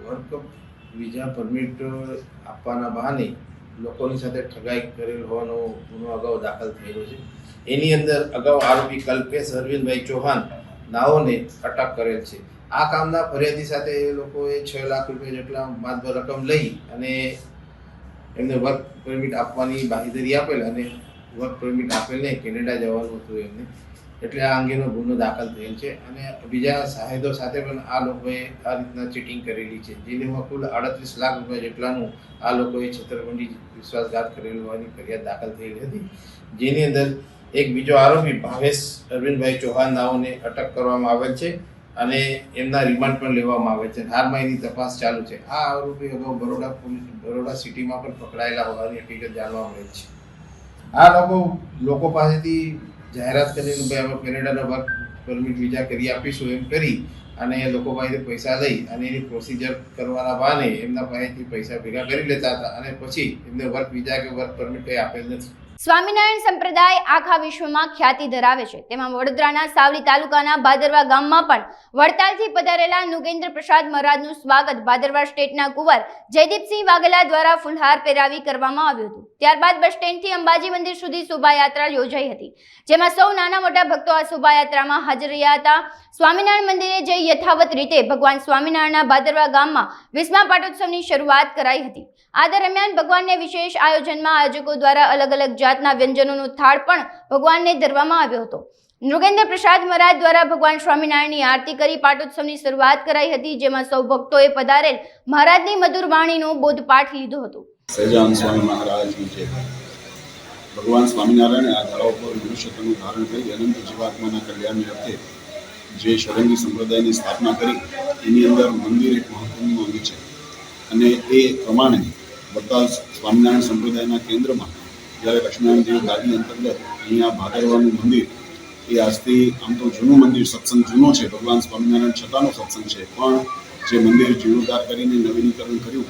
વર્ક વિઝા પરમિટ આપવાના બહાને લોકોની સાથે ઠગાઈ કરેલ હોવાનો ગુનો અગાઉ દાખલ થયેલો છે. એની અંદર અગાઉ આરોપી કલ્પેશ અરવિંદભાઈ ચૌહાણ નાઓને અટક કરેલ છે. આ કામના ફરિયાદી સાથે એ લોકોએ 6 લાખ રૂપિયા જેટલા માતબર રકમ લઈ અને એમને વર્ક પરમિટ આપવાની બાંહેધરી આપેલ અને વર્ક પરમિટ આપેલને કેનેડા જવાનું હતું એમને, એટલે આ અંગેનો ગુનો દાખલ થયેલ છે. અને બીજા સાહેદો સાથે પણ આ લોકોએ આ રીતના ચીટિંગ કરેલી છે, જેમાં કુલ 38 લાખ રૂપિયા જેટલાનું આ લોકોએ છેતરપિંડી વિશ્વાસઘાત કરેલ હોવાની ફરિયાદ દાખલ થયેલી હતી. જેની અંદર એક બીજો આરોપી ભાવેશ અરવિંદભાઈ ચૌહાણ નાઓને અટક કરવામાં આવેલ છે અને એમના રિમાન્ડ પણ લેવામાં આવે છે. હાલમાં એની તપાસ ચાલુ છે. આ આરોપી અગાઉ બરોડા સિટીમાં પણ પકડાયેલા હોવાની હકીકત જાણવા મળે છે. આ લોકો પાસેથી જાહેરાત કરીને ભાઈ અમે કેનેડાનો વર્ક પરમિટ વિઝા કરી આપીશું એમ કરી અને લોકો પાસેથી પૈસા લઈ અને એની પ્રોસિજર કરવાના બહાને એમના પાસેથી પૈસા ભેગા કરી લેતા હતા અને પછી એમને વર્ક વિઝા કે વર્ક પરમિટ કંઈ આપેલ નથી. સ્વામિનારાયણ સંપ્રદાય આખા વિશ્વમાં ખ્યાતિ ધરાવે છે. તેમાં વડોદરાના સાવલી તાલુકાના ભાદરવા ગામમાં પણ વડતાલથી પધારેલા નુગેન્દ્ર પ્રસાદ મહારાજનું સ્વાગત ભાદરવા સ્ટેટના કુંવર જયદીપસિંહ વાઘેલા દ્વારા ફુલહાર પહેરાવી કરવામાં આવ્યું હતું. ત્યારબાદ બસ સ્ટેન્ડથી અંબાજી મંદિર સુધી શોભાયાત્રા યોજાઈ હતી, જેમાં સૌ નાના મોટા ભક્તો આ શોભાયાત્રામાં હાજર રહ્યા હતા. સ્વામિનારાયણ મંદિરે જઈ યથાવત રીતે ભગવાન સ્વામિનારાયણના ભાદરવા ગામમાં 20મા પાટોત્સવની શરૂઆત કરાઈ હતી. આ દરમિયાન ભગવાનને વિશેષ આયોજનમાં આયોજકો દ્વારા અલગ અલગ જાતના વ્યંજનોનો થાળ પણ ભગવાનને ધરવામાં આવ્યો હતો. નૃગેન્દ્ર પ્રસાદ મહારાજ દ્વારા ભગવાન સ્વામિનારાયણની આરતી કરી પાટોત્સવની શરૂઆત કરાઈ હતી, જેમાં સૌ ભક્તોએ પધારેલ મહારાજની મધુર વાણીનો બોધપાઠ લીધો હતો. સહજાનંદ સ્વામી મહારાજની જય. ભગવાન સ્વામિનારાયણે આ ધરા ઉપર મનુષ્યત્વનું ધારણ કરી અનંત જીવાત્માના કલ્યાણની અર્થે જે ષડંગી સંપ્રદાયની સ્થાપના કરી એની અંદર મંદિર એક મહત્વનું અંગ છે. અને એ પ્રમાણે વડતાલ સ્વામિનારાયણ સંપ્રદાયના કેન્દ્રમાં જ્યારે લક્ષ્મીનારાયણ દેવ ગાદી અંતર્ગત અહીંયા ભાદરવાનું મંદિર એ આજથી આમ તો જૂનું મંદિર, સત્સંગ જૂનો છે, ભગવાન સ્વામિનારાયણ છતાંનો સત્સંગ છે, પણ જે મંદિર જીર્ણોદ્ધાર કરીને નવીનીકરણ કર્યું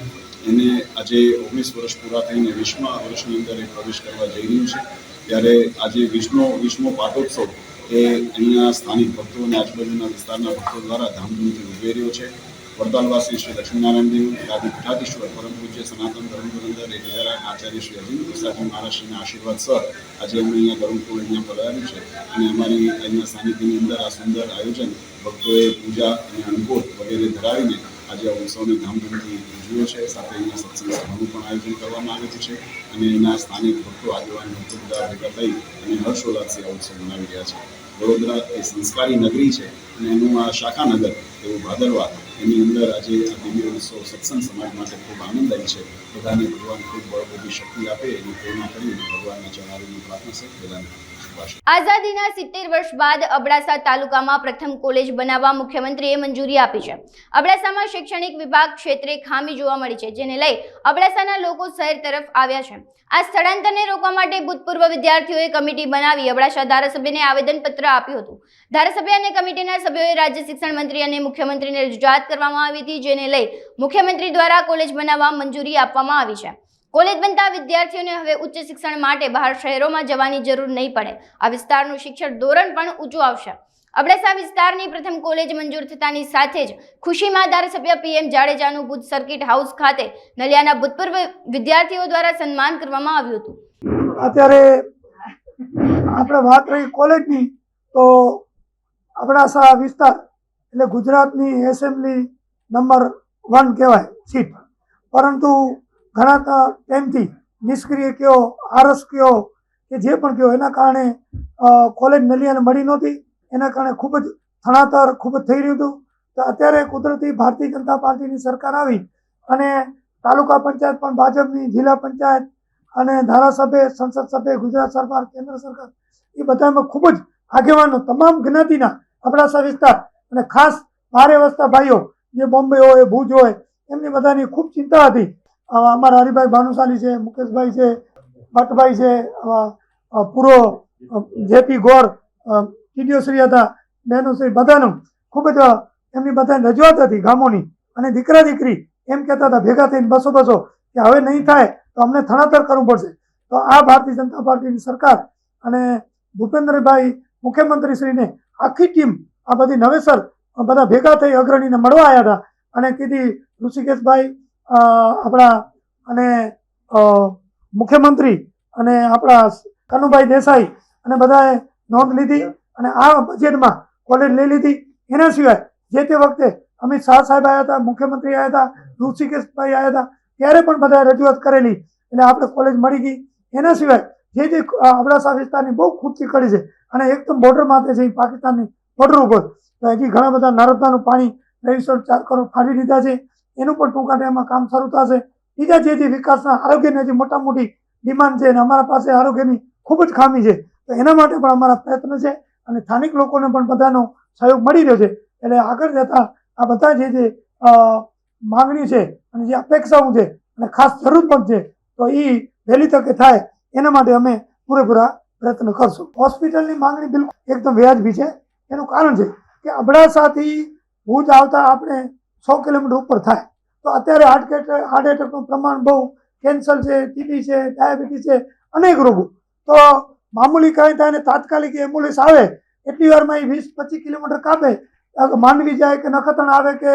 એને આજે 19 વર્ષ પૂરા થઈને 20મા વર્ષની અંદર એ પ્રવેશ કરવા જઈ રહ્યું છે. ત્યારે આજે 20મો પાટોત્સવ એ અહીંયા સ્થાનિક ભક્તો અને આજુબાજુના વિસ્તારના ભક્તો દ્વારા ધામધૂમથી ઉજવાઈ રહ્યો છે. વડતાલવાસી શ્રી લક્ષ્મીનારાયણ દેવ ગાદી પીઠાધીશ્વર પરમ પૂજ્ય સનાતન ધર્મ ધુરંધર એકધારા આચાર્ય શ્રી અજીત પ્રસાદજી મહારાજશ્રીના આશીર્વાદ સર આજે અમે અહીંયા ધર્મકુળ અહીંયા પધાર્યું છે અને અમારી અહીંયા સાનિધ્યની અંદર આ સુંદર આયોજન ભક્તોએ પૂજા અને અનુભવ વગેરે ધરાવીને આજે આ ઉત્સવને ધામધૂમથી ઉજવ્યો છે. સાથે અહીંયા સત્સંગ સભાનું પણ આયોજન કરવામાં આવેલું છે અને એના સ્થાનિક ભક્તો આગેવાન ભક્તો બધા ભેગા થઈ અને હર્ષોલ્લાસથી આ ઉત્સવ મનાવી રહ્યા છે. વડોદરા એ સંસ્કારી નગરી છે અને એનું આ શાખાનગર એવું ભાદરવા એની અંદર આજે આ દિવ્ય ઉત્સવ સત્સંગ સમાજ માટે ખૂબ આનંદદાયી છે. બધાને ભગવાન ખૂબ બધી શક્તિ આપે એની પ્રેરણા કરીને ભગવાનના ચરણારીની પ્રાર્થના છે. બધાને આઝાદીના 70 વર્ષ બાદ અબડાસા તાલુકામાં પ્રથમ કોલેજ બનાવવા મુખ્યમંત્રીએ મંજૂરી આપી છે. અબડાસામાં શૈક્ષણિક વિભાગ ક્ષેત્રે ખામી જોવા મળી છે, જેને લઈ અબડાસાના લોકો શહેર તરફ આવ્યા છે. આ સ્થળાંતરને રોકવા માટે ભૂતપૂર્વ વિદ્યાર્થીઓએ કમિટી બનાવી અબડાસા ધારાસભ્યને આવેદનપત્ર આપ્યું હતું. ધારાસભ્ય અને કમિટીના સભ્યોએ રાજ્ય શિક્ષણ મંત્રી અને મુખ્યમંત્રીને રજૂઆત કરવામાં આવી હતી, જેને લઈ મુખ્યમંત્રી દ્વારા કોલેજ બનાવવા મંજૂરી આપવામાં આવી છે. કોલેજ બનતા વિદ્યાર્થીઓને હવે ઉચ્ચ શિક્ષણ માટે બહાર શહેરોમાં જવાની જરૂર નહીં પડે. આ વિસ્તારનું શિક્ષણ ધોરણ પણ ઊંચું આવશે. અબડાસા વિસ્તારની પ્રથમ કોલેજ મંજૂર થતાની સાથે જ ખુશીમાં ધારાસભ્ય PM જાડેજાનું ભુજ સર્કિટ હાઉસ ખાતે નલિયાના ભૂતપૂર્વ વિદ્યાર્થીઓ દ્વારા સન્માન કરવામાં આવ્યું હતું. અત્યારે આપણે વાત રહી કોલેજની, તો અબડાસા વિસ્તાર એટલે ગુજરાતની એસેમ્બલી નંબર 1 કહેવાય સીટ, પરંતુ ઘણા ટાઈમથી નિષ્ક્રિય કયો, આરસ કયો કે જે પણ કયો, એના કારણે કોલેજ નલિયાને મળી નહોતી. એના કારણે ખૂબ જ થણાતર ખૂબ જ થઈ રહ્યું હતું. તો અત્યારે કુદરતી ભારતીય જનતા પાર્ટીની સરકાર આવી અને તાલુકા પંચાયત પણ ભાજપની, જિલ્લા પંચાયત અને ધારાસભ્ય, સંસદ સભ્ય, ગુજરાત સરકાર, કેન્દ્ર સરકાર એ બધામાં ખૂબ જ આગેવાનો તમામ જ્ઞાતિના અબડાસા વિસ્તાર અને ખાસ ભારે વસતા ભાઈઓ જે બોમ્બે હોય, ભુજ હોય, એમની બધાની ખૂબ ચિંતા હતી. અમારા હરિભાઈ ભાનુશાલી છે, મુકેશભાઈ છે, ભટ્ટભાઈ છે, પૂરો જેપી ગોર, ટીડીઓશ્રી હતા, બહેનોશ્રી, બધાનું ખૂબ જ એમની બધાની રજૂઆત હતી ગામોની, અને દીકરા દીકરી એમ કહેતા હતા ભેગા થઈને બસો કે હવે નહીં થાય તો અમને થણાતર કરવું પડશે. તો આ ભારતીય જનતા પાર્ટીની સરકાર અને ભૂપેન્દ્રભાઈ મુખ્યમંત્રીશ્રીને આખી ટીમ આ બધી નવેસર બધા ભેગા થઈ અગ્રણીને મળવા આવ્યા હતા અને કીધી ઋષિકેશભાઈ આપણા અને મુખ્યમંત્રી અને આપણા કનુભાઈ દેસાઈ અને બધાએ નોંધ લીધી અને આ બજેટમાં કોલેજ લઈ લીધી. એના સિવાય જે તે વખતે અમિત શાહ સાહેબ આવ્યા હતા, મુખ્યમંત્રી આવ્યા હતા, ઋષિકેશભાઈ આવ્યા હતા, ત્યારે પણ બધાએ રજૂઆત કરેલી એટલે આપણે કોલેજ મળી ગઈ. એના સિવાય જે અબડાસા વિસ્તારની બહુ ખૂટતી કરી છે અને એકદમ બોર્ડર માથે છે પાકિસ્તાનની બોર્ડર ઉપર, તો હજી ઘણા બધા નર્મદાનું પાણી 2304 કરોડ ફાળવી દીધા છે, એનું પણ ટૂંકા ટાઈમમાં કામ શરૂ થશે. બીજા જે વિકાસના આરોગ્યની હજી મોટા મોટી ડિમાન્ડ છે અને અમારા પાસે આરોગ્યની ખૂબ જ ખામી છે, તો એના માટે પણ અમારા પ્રયત્ન છે અને સ્થાનિક લોકોને પણ બધાનો સહયોગ મળી રહ્યો છે. એટલે આગળ જતા આ બધા જે માગણી છે અને જે અપેક્ષાઓ છે અને ખાસ જરૂર પણ છે, તો એ વહેલી તકે થાય એના માટે અમે પૂરેપૂરા પ્રયત્ન કરશું. હોસ્પિટલની માંગણી બિલકુલ એકદમ વ્યાજબી છે. એનું કારણ છે કે અબડાસાથી ભુજ આવતા આપણે 100 કિલોમીટર ઉપર થાય, તો અત્યારે હાર્ટ એટેકનું પ્રમાણ બહુ, કેન્સર છે, ટીબી છે, ડાયાબિટીસ છે, અનેક રોગો, તો મામૂલી કાંઈ થાય ને તાત્કાલિક એમ્બ્યુલન્સ આવે એટલી વારમાં એ 20-25 કિલોમીટર કાપે, માંડવી જાય કે નખત્રાણા આવે કે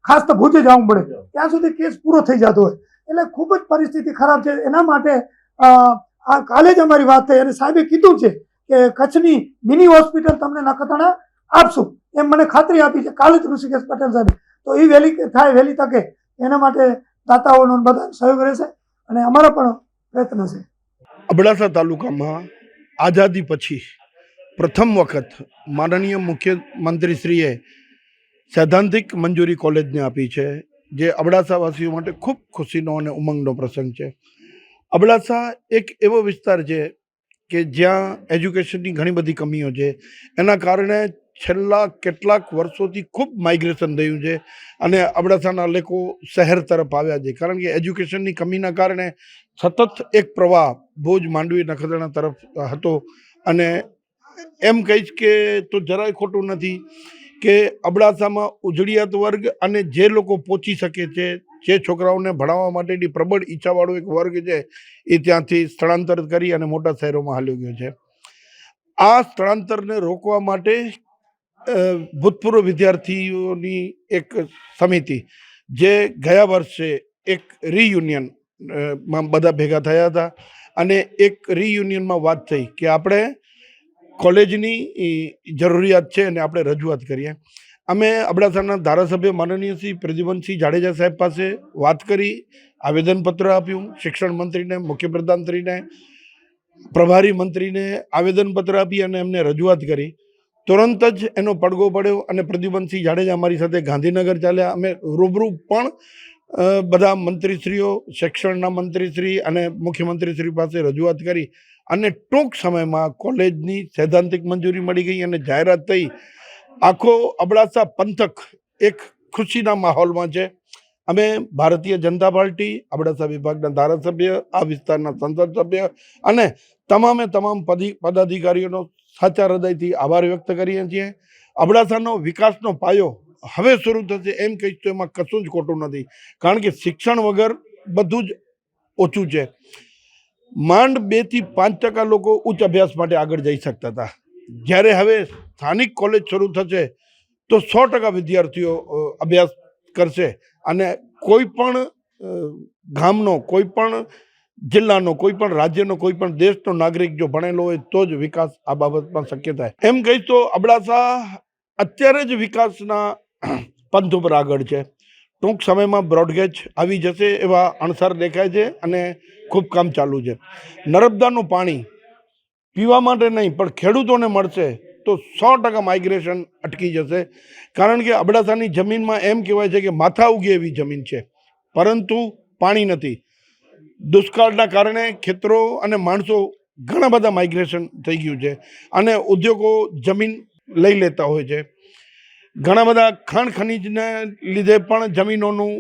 ખાસ તો ભુજે જવું પડે, ત્યાં સુધી કેસ પૂરો થઈ જતો હોય. એટલે ખૂબ જ પરિસ્થિતિ ખરાબ છે. એના માટે આ કાલે જ અમારી વાત થઈ અને સાહેબે કીધું છે કે કચ્છની મિની હોસ્પિટલ તમને નખત્રાણા આપશું, એમ મને ખાતરી આપી છે કાલે જ ઋષિકેશ પટેલ સાહેબે. તો એ વહેલી તકે એના માટે દાતાઓનો બધા સહયોગ રહેશે અને અમારા પણ પ્રયત્ન છે. અબડાસા તાલુકામાં આઝાદી પછી પ્રથમ વખત માનનીય મુખ્યમંત્રીશ્રીએ સૈદ્ધાંતિક મંજૂરી કોલેજને આપી છે, જે અબડાસાવાસીઓ માટે ખૂબ ખુશીનો અને ઉમંગનો પ્રસંગ છે. અબડાસા એક એવો વિસ્તાર છે કે જ્યાં એજ્યુકેશનની ઘણી બધી કમીઓ છે. એના કારણે છેલ્લા કેટલાક વર્ષોથી ખૂબ માઇગ્રેશન થયું છે અને અબડાસાના લોકો શહેર તરફ આવ્યા છે, કારણ કે એજ્યુકેશનની કમીના કારણે સતત એક પ્રવાહ ભુજ, માંડવી, નખત્રાણા તરફ હતો. અને એમ કહીશ કે તો જરાય ખોટું નથી કે અબડાસામાં ઉજળિયાત વર્ગ અને જે લોકો પહોંચી શકે છે, જે છોકરાઓને ભણાવવા માટેની પ્રબળ ઈચ્છાવાળો એક વર્ગ છે, એ ત્યાંથી સ્થળાંતર કરી અને મોટા શહેરોમાં હાલ્યો ગયો છે. આ સ્થળાંતરને રોકવા માટે ભૂતપૂર્વ વિદ્યાર્થીઓની એક સમિતિ, જે ગયા વર્ષે એક રિયુનિયનમાં બધા ભેગા થયા હતા અને એક રિયુનિયનમાં વાત થઈ કે આપણે કોલેજની જરૂરિયાત છે અને આપણે રજૂઆત કરીએ. અમે અબડાસાના ધારાસભ્ય માનનીય શ્રી પ્રદ્યુમનસિંહ જાડેજા સાહેબ પાસે વાત કરી, આવેદનપત્ર આપ્યું, શિક્ષણ મંત્રીને, મુખ્યપ્રધાનશ્રીને, પ્રભારી મંત્રીને આવેદનપત્ર આપી અને એમને રજૂઆત કરી. તુરંત જ એનો પડઘો પડ્યો અને પ્રદ્યુમનસિંહ જાડેજા અમારી સાથે ગાંધીનગર ચાલ્યા. અમે રૂબરૂ પણ બધા મંત્રીશ્રીઓ, શિક્ષણના મંત્રીશ્રી અને મુખ્યમંત્રીશ્રી પાસે રજૂઆત કરી અને ટૂંક સમયમાં કોલેજની સૈદ્ધાંતિક મંજૂરી મળી ગઈ અને જાહેરાત થઈ. આખો અબડાસા પંથક એક ખુશીના માહોલમાં છે. અમે ભારતીય જનતા પાર્ટી, અબડાસા વિભાગના ધારાસભ્ય, આ વિસ્તારના સંસદ સભ્ય અને તમામે તમામ પદાધિકારીઓનો સાચા હૃદયથી આભાર વ્યક્ત કરીએ છીએ. અબડાસાનો વિકાસનો પાયો હવે શરૂ થશે એમ કહીશ તો એમાં કશું જ ખોટું નથી, કારણ કે શિક્ષણ વગર બધું જ ઓછું છે. માંડ 2 થી 5% લોકો ઉચ્ચ અભ્યાસ માટે આગળ જઈ શકતા હતા, જ્યારે હવે સ્થાનિક કોલેજ શરૂ થશે તો 100% વિદ્યાર્થીઓ અભ્યાસ કરશે અને કોઈ પણ ગામનો, કોઈ પણ જિલ્લાનો, કોઈ પણ રાજ્યનો, કોઈ પણ દેશનો નાગરિક જો ભણેલો હોય તો જ વિકાસ આ બાબતમાં શક્ય થાય. એમ કહીશ તો અબડાસા અત્યારે જ વિકાસના પંથ ઉપર આગળ છે. ટૂંક સમયમાં બ્રોડગેજ આવી જશે એવા અણસાર દેખાય છે અને ખૂબ કામ ચાલુ છે. નર્મદાનું પાણી પીવા માટે નહીં પણ ખેડૂતોને મળશે તો 100% માઇગ્રેશન અટકી જશે, કારણ કે અબડાસાની જમીનમાં એમ કહેવાય છે કે માથા ઉગે એવી જમીન છે, પરંતુ પાણી નથી. દુષ્કાળના કારણે ખેતરો અને માણસો ઘણા બધા માઇગ્રેશન થઈ ગયું છે અને ઉદ્યોગો જમીન લઈ લેતા હોય છે. ઘણા બધા ખાણ ખનીજને લીધે પણ જમીનોનું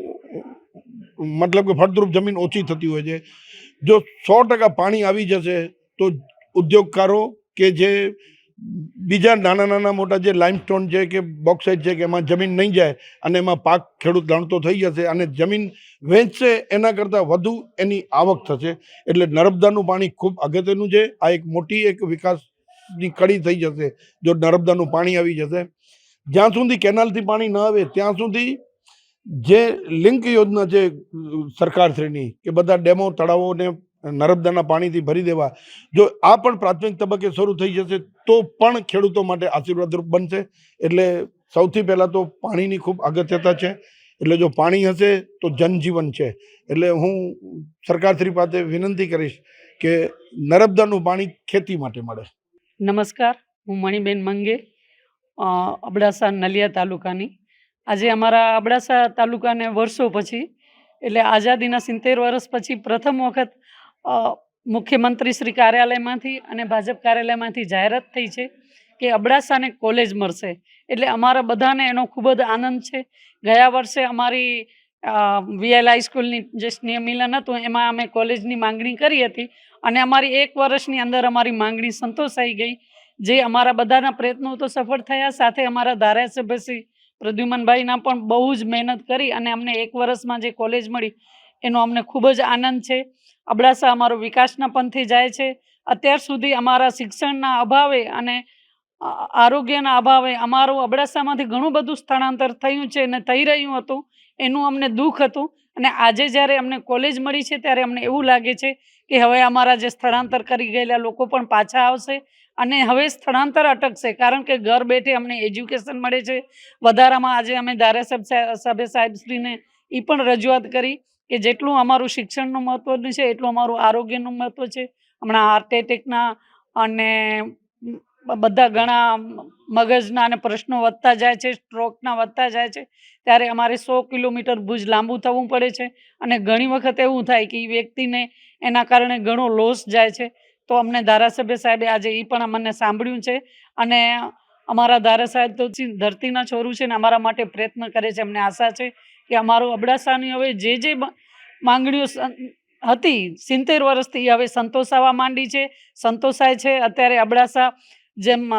મતલબ કે ફળદ્રુપ જમીન ઓછી થતી હોય છે. જો 100% પાણી આવી જશે તો ઉદ્યોગકારો કે જે બીજા નાના મોટા જે લાઇમસ્ટોન છે કે બોક્સાઇટ છે કે એમાં જમીન નહીં જાય અને એમાં પાક ખેડૂત લણતો થઈ જશે અને જમીન વેચશે એના કરતાં વધુ એની આવક થશે. એટલે નર્મદાનું પાણી ખૂબ અગત્યનું છે. આ એક મોટી એક વિકાસની કડી થઈ જશે જો નર્મદાનું પાણી આવી જશે. જ્યાં સુધી કેનાલથી પાણી ન આવે ત્યાં સુધી જે લિંક યોજના છે સરકારશ્રીની કે બધા ડેમો તળાવોને નર્મદાના પાણીથી ભરી દેવા, જો આ પણ પ્રાથમિક તબક્કે શરૂ થઈ જશે તો પણ ખેડૂતો માટે આશીર્વાદરૂપ બનશે. એટલે સૌથી પહેલાં તો પાણીની ખૂબ અગત્યતા છે. એટલે જો પાણી હશે તો જનજીવન છે. એટલે હું સરકારશ્રી પાસે વિનંતી કરીશ કે નર્મદાનું પાણી ખેતી માટે મળે. નમસ્કાર, હું મણીબેન મંગે, અબડાસા નલિયા તાલુકાની. આજે અમારા અબડાસા તાલુકાને વર્ષો પછી એટલે આઝાદીના 70 વર્ષ પછી પ્રથમ વખત મુખ્યમંત્રી શ્રી કાર્યાલયમાંથી અને ભાજપ કાર્યાલયમાંથી જાહેરાત થઈ છે કે અબડાસાને કોલેજ મળશે. એટલે અમારા બધાને એનો ખૂબ જ આનંદ છે. ગયા વર્ષે અમારી VL હાઈસ્કૂલની જે સ્નેહ મિલન હતું એમાં અમે કોલેજની માંગણી કરી હતી અને અમારી 1 વર્ષની અંદર અમારી માંગણી સંતોષાઈ ગઈ. જે અમારા બધાના પ્રયત્નો તો સફળ થયા, સાથે અમારા ધારાસભ્ય શ્રી પ્રદ્યુમનભાઈના પણ બહુ જ મહેનત કરી અને અમને 1 વર્ષમાં જે કોલેજ મળી એનો અમને ખૂબ જ આનંદ છે. અબડાસા અમારો વિકાસના પંથે જાય છે. અત્યાર સુધી અમારા શિક્ષણના અભાવે અને આરોગ્યના અભાવે અમારું અબડાસામાંથી ઘણું બધું સ્થળાંતર થયું છે અને થઈ રહ્યું હતું. એનું અમને દુઃખ હતું અને આજે જ્યારે અમને કોલેજ મળી છે ત્યારે અમને એવું લાગે છે કે હવે અમારા જે સ્થળાંતર કરી ગયેલા લોકો પણ પાછા આવશે અને હવે સ્થળાંતર અટકશે, કારણ કે ઘર બેઠે અમને એજ્યુકેશન મળે છે. વધારામાં આજે અમે ધારાસભ્ય સાહેબશ્રીને એ પણ રજૂઆત કરી કે જેટલું અમારું શિક્ષણનું મહત્ત્વનું છે એટલું અમારું આરોગ્યનું મહત્ત્વ છે. હમણાં હાર્ટ એટેકના અને બધા ઘણા મગજના અને પ્રશ્નો વધતા જાય છે, સ્ટ્રોકના વધતા જાય છે, ત્યારે અમારે 100 કિલોમીટર ભુજ લાંબુ થવું પડે છે અને ઘણી વખત એવું થાય કે એ વ્યક્તિને એના કારણે ઘણો લોસ જાય છે. તો અમને ધારાસભ્ય સાહેબે આજે એ પણ અમને સાંભળ્યું છે અને અમારા ધારાસાહેબ તો ધરતીના છોરું છે ને અમારા માટે પ્રયત્ન કરે છે. અમને આશા છે કે અમારું અબડાસાની હવે જે માંગણીઓ હતી 70 વર્ષથી હવે સંતોષાવા માંડી છે, સંતોષાય છે. અત્યારે અબડાસા જેમ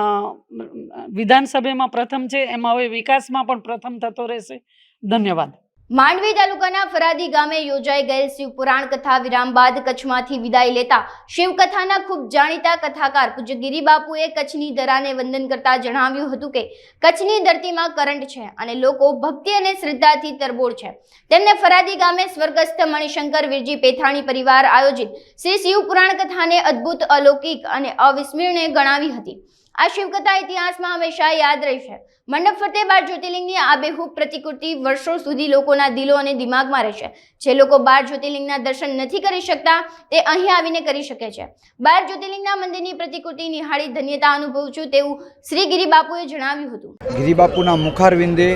વિધાનસભામાં પ્રથમ છે એમ હવે વિકાસમાં પણ પ્રથમ થતો રહેશે. ધન્યવાદ. માંડવી તાલુકાના ફરાદી ગામે યોજાઈ ગયેલ શિવપુરાણ કથા વિરામ બાદ કચ્છમાંથી વિદાય લેતા શિવકથાના ખૂબ જાણીતા કથાકાર પૂજ્ય ગિરિબાપુએ કચ્છની ધરાને વંદન કરતા જણાવ્યું હતું કે કચ્છની ધરતીમાં કરંટ છે અને લોકો ભક્તિ અને શ્રદ્ધાથી તરબોળ છે. તેમને ફરાદી ગામે સ્વર્ગસ્થ મણિશંકર વીરજી પેથાણી પરિવાર આયોજિત શ્રી શિવપુરાણ કથાને અદ્ભુત, અલૌકિક અને અવિસ્મરણીય ગણાવી હતી. આ શિવકથા ઇતિહાસમાં હંમેશા યાદ રહેશે. મંડપ ફરતે 12 જ્યોતિર્લિંગની આબેહૂબ પ્રતિકૃતિ વર્ષો સુધી લોકોના દિલો અને દિમાગમાં રહેશે. જે લોકો 12 જ્યોતિર્લિંગના દર્શન નથી કરી શકતા તે અહીં આવીને કરી શકે છે. 12 જ્યોતિર્લિંગના મંદિરની પ્રતિકૃતિ નિહાળી ધન્યતા અનુભવું છું તેવું શ્રી ગિરિબાપુએ જણાવ્યું હતું. ગિરિબાપુના મુખારવિંદે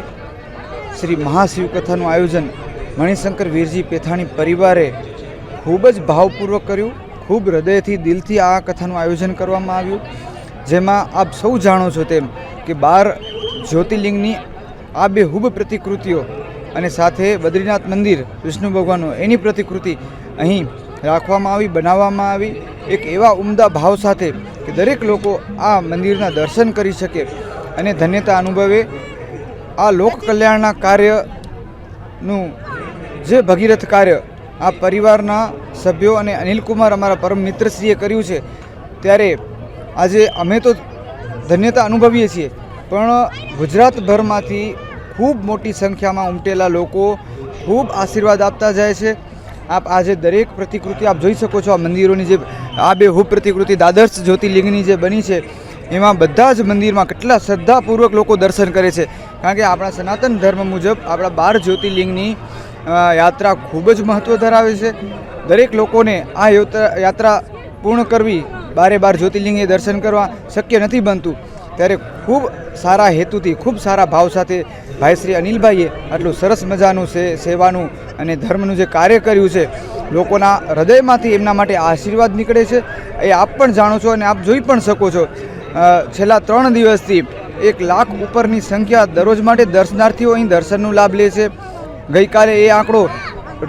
શ્રી મહાશિવકથાનું આયોજન મણિશંકર વીરજી પેથાણી પરિવારે ખૂબ જ ભાવપૂર્વક કર્યું. ખૂબ હૃદયથી, દિલથી આ કથાનું આયોજન કરવામાં આવ્યું, જેમાં આપ સૌ જાણો છો તેમ કે 12 જ્યોતિર્લિંગની આબેહૂબ પ્રતિકૃતિઓ અને સાથે બદ્રીનાથ મંદિર વિષ્ણુ ભગવાનનું એની પ્રતિકૃતિ અહીં રાખવામાં આવી, બનાવવામાં આવી. એક એવા ઉમદા ભાવ સાથે કે દરેક લોકો આ મંદિરના દર્શન કરી શકે અને ધન્યતા અનુભવે. આ લોક કલ્યાણના કાર્યનું જે ભગીરથ કાર્ય આ પરિવારના સભ્યો અને અનિલકુમાર અમારા પરમ મિત્રશ્રીએ કર્યું છે, ત્યારે આજે અમે તો ધન્યતા અનુભવીએ છીએ, પણ ગુજરાતભરમાંથી ખૂબ મોટી સંખ્યામાં ઉમટેલા લોકો ખૂબ આશીર્વાદ આપતા જાય છે. આપ આજે દરેક પ્રતિકૃતિ આપ જોઈ શકો છો. આ મંદિરોની જે આબેહૂબ પ્રતિકૃતિ દ્વાદશ જ્યોતિર્લિંગની જે બની છે એમાં બધા જ મંદિરમાં કેટલા શ્રદ્ધાપૂર્વક લોકો દર્શન કરે છે, કારણ કે આપણા સનાતન ધર્મ મુજબ આપણા 12 જ્યોતિર્લિંગની યાત્રા ખૂબ જ મહત્ત્વ ધરાવે છે. દરેક લોકોને આ યાત્રા પૂર્ણ કરવી, 12 જ્યોતિર્લિંગે દર્શન કરવા શક્ય નથી બનતું, ત્યારે ખૂબ સારા હેતુથી, ખૂબ સારા ભાવ સાથે ભાઈ શ્રી અનિલભાઈએ આટલું સરસ મજાનું સેવાનું અને ધર્મનું જે કાર્ય કર્યું છે, લોકોના હૃદયમાંથી એમના માટે આશીર્વાદ નીકળે છે. એ આપ પણ જાણો છો અને આપ જોઈ પણ શકો છો. છેલ્લા 3 દિવસથી 1 લાખ ઉપરની સંખ્યા દરરોજ માટે દર્શનાર્થીઓ અહીં દર્શનનો લાભ લે છે. ગઈકાલે એ આંકડો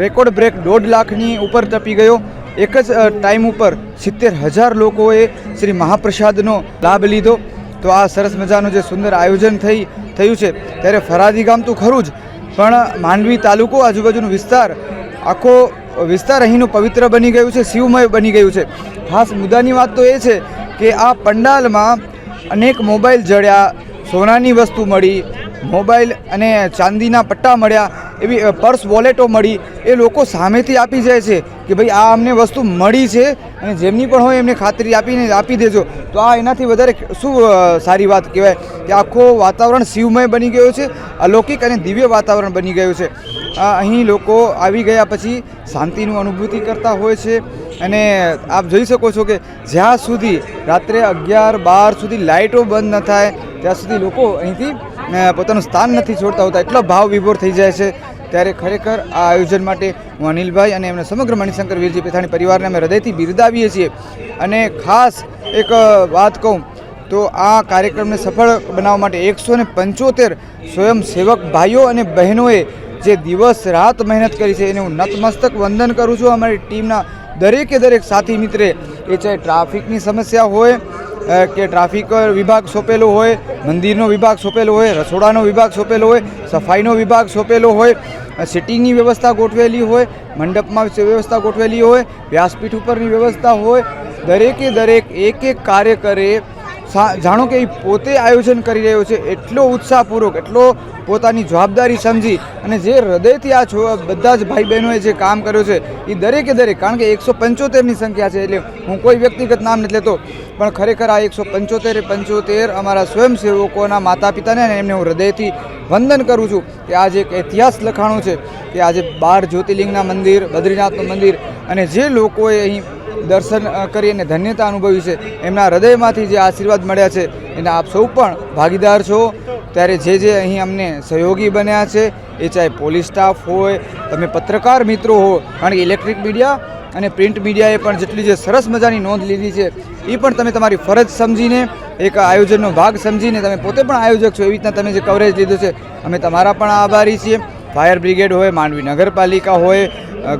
રેકોર્ડ બ્રેક 1.5 લાખની ઉપર ટપી ગયો એક જ ટાઈમ ઉપર 70,000 લોકોએ શ્રી મહાપ્રસાદનો લાભ લીધો. તો આ સરસ મજાનું જે સુંદર આયોજન થયું છે ત્યારે ફરાદી ગામ તો ખરું જ, પણ માંડવી તાલુકો, આજુબાજુનો વિસ્તાર, આખો વિસ્તાર અહીંનું પવિત્ર બની ગયું છે, શિવમય બની ગયું છે. ખાસ મુદ્દાની વાત તો એ છે કે આ પંડાલમાં અનેક મોબાઈલ જડ્યા, સોનાની વસ્તુ મળી, મોબાઈલ અને ચાંદીના પટ્ટા મળ્યા, એવી પર્સ વોલેટો મળી. એ લોકો સામેથી આપી જાય છે કે ભાઈ આ અમને વસ્તુ મળી છે અને જેમની પણ હોય એમને ખાતરી આપી દેજો. તો આ એનાથી વધારે શું સારી વાત કહેવાય કે આખો વાતાવરણ શિવમય બની ગયું છે, અલૌકિક અને દિવ્ય વાતાવરણ બની ગયું છે. અહીં લોકો આવી ગયા પછી શાંતિનું અનુભૂતિ કરતા હોય છે. અને આપ જોઈ શકો છો કે જ્યાં સુધી રાત્રે 11-12 સુધી લાઇટો બંધ ન થાય ત્યાં સુધી લોકો અહીંથી પોતાનું સ્થાન નથી છોડતા હોતા, એટલો ભાવ વિભોર થઈ જાય છે. ત્યારે ખરેખર આ આયોજન માટે હું અનિલભાઈ અને એમને સમગ્ર મણિશંકર વીરજી પેથાણી પરિવારને અમે હૃદયથી બિરદાવીએ છીએ. અને ખાસ એક વાત કહું તો આ કાર્યક્રમને સફળ બનાવવા માટે 175 સ્વયંસેવક ભાઈઓ અને બહેનોએ જે દિવસ રાત મહેનત કરી છે એને હું નતમસ્તક વંદન કરું છું. અમારી ટીમના દરેક સાથી મિત્રે, એ ચાહે ટ્રાફિકની સમસ્યા હોય કે ટ્રાફિક વિભાગ સોંપેલો હોય, મંદિરનો વિભાગ સોંપેલો હોય, રસોડાનો વિભાગ સોંપેલો હોય, સફાઈનો વિભાગ સોંપેલો હોય, સિટિંગની વ્યવસ્થા ગોઠવેલી હોય, મંડપમાં વ્યવસ્થા ગોઠવેલી હોય, વ્યાસપીઠ ઉપરની વ્યવસ્થા હોય, દરેક એક કાર્યકરે જાણો કે એ પોતે આયોજન કરી રહ્યો છે, એટલો ઉત્સાહપૂર્વક, એટલો પોતાની જવાબદારી સમજી અને જે હૃદયથી આ બધા જ ભાઈ બહેનોએ જે કામ કર્યું છે એ દરેક, કારણ કે 175ની સંખ્યા છે, એટલે હું કોઈ વ્યક્તિગત નામ નથી લેતો, પણ ખરેખર આ 175 અમારા સ્વયંસેવકોના માતા પિતાને અને એમને હું હૃદયથી વંદન કરું છું કે આજે એક ઇતિહાસ લખાણો છે કે આજે 12 જ્યોતિર્લિંગના મંદિર, બદ્રીનાથનું મંદિર, અને જે લોકોએ અહીં દર્શન કરી અને ધન્યતા અનુભવી છે એમના હૃદયમાંથી જે આશીર્વાદ મળ્યા છે એના આપ સૌ પણ ભાગીદાર છો. ત્યારે જે અહીં અમને સહયોગી બન્યા છે, એ ચાહે પોલીસ સ્ટાફ હોય, તમે પત્રકાર મિત્રો હો, કારણ કે ઇલેક્ટ્રિક મીડિયા અને પ્રિન્ટ મીડિયાએ પણ જેટલી જે સરસ મજાની નોંધ લીધી છે એ પણ તમે તમારી ફરજ સમજીને, એક આયોજનનો ભાગ સમજીને, તમે પોતે પણ આયોજક છો એવી રીતના તમે જે કવરેજ લીધું છે, અમે તમારા પણ આભારી છીએ. ફાયર બ્રિગેડ હોય, માંડવી નગરપાલિકા હોય,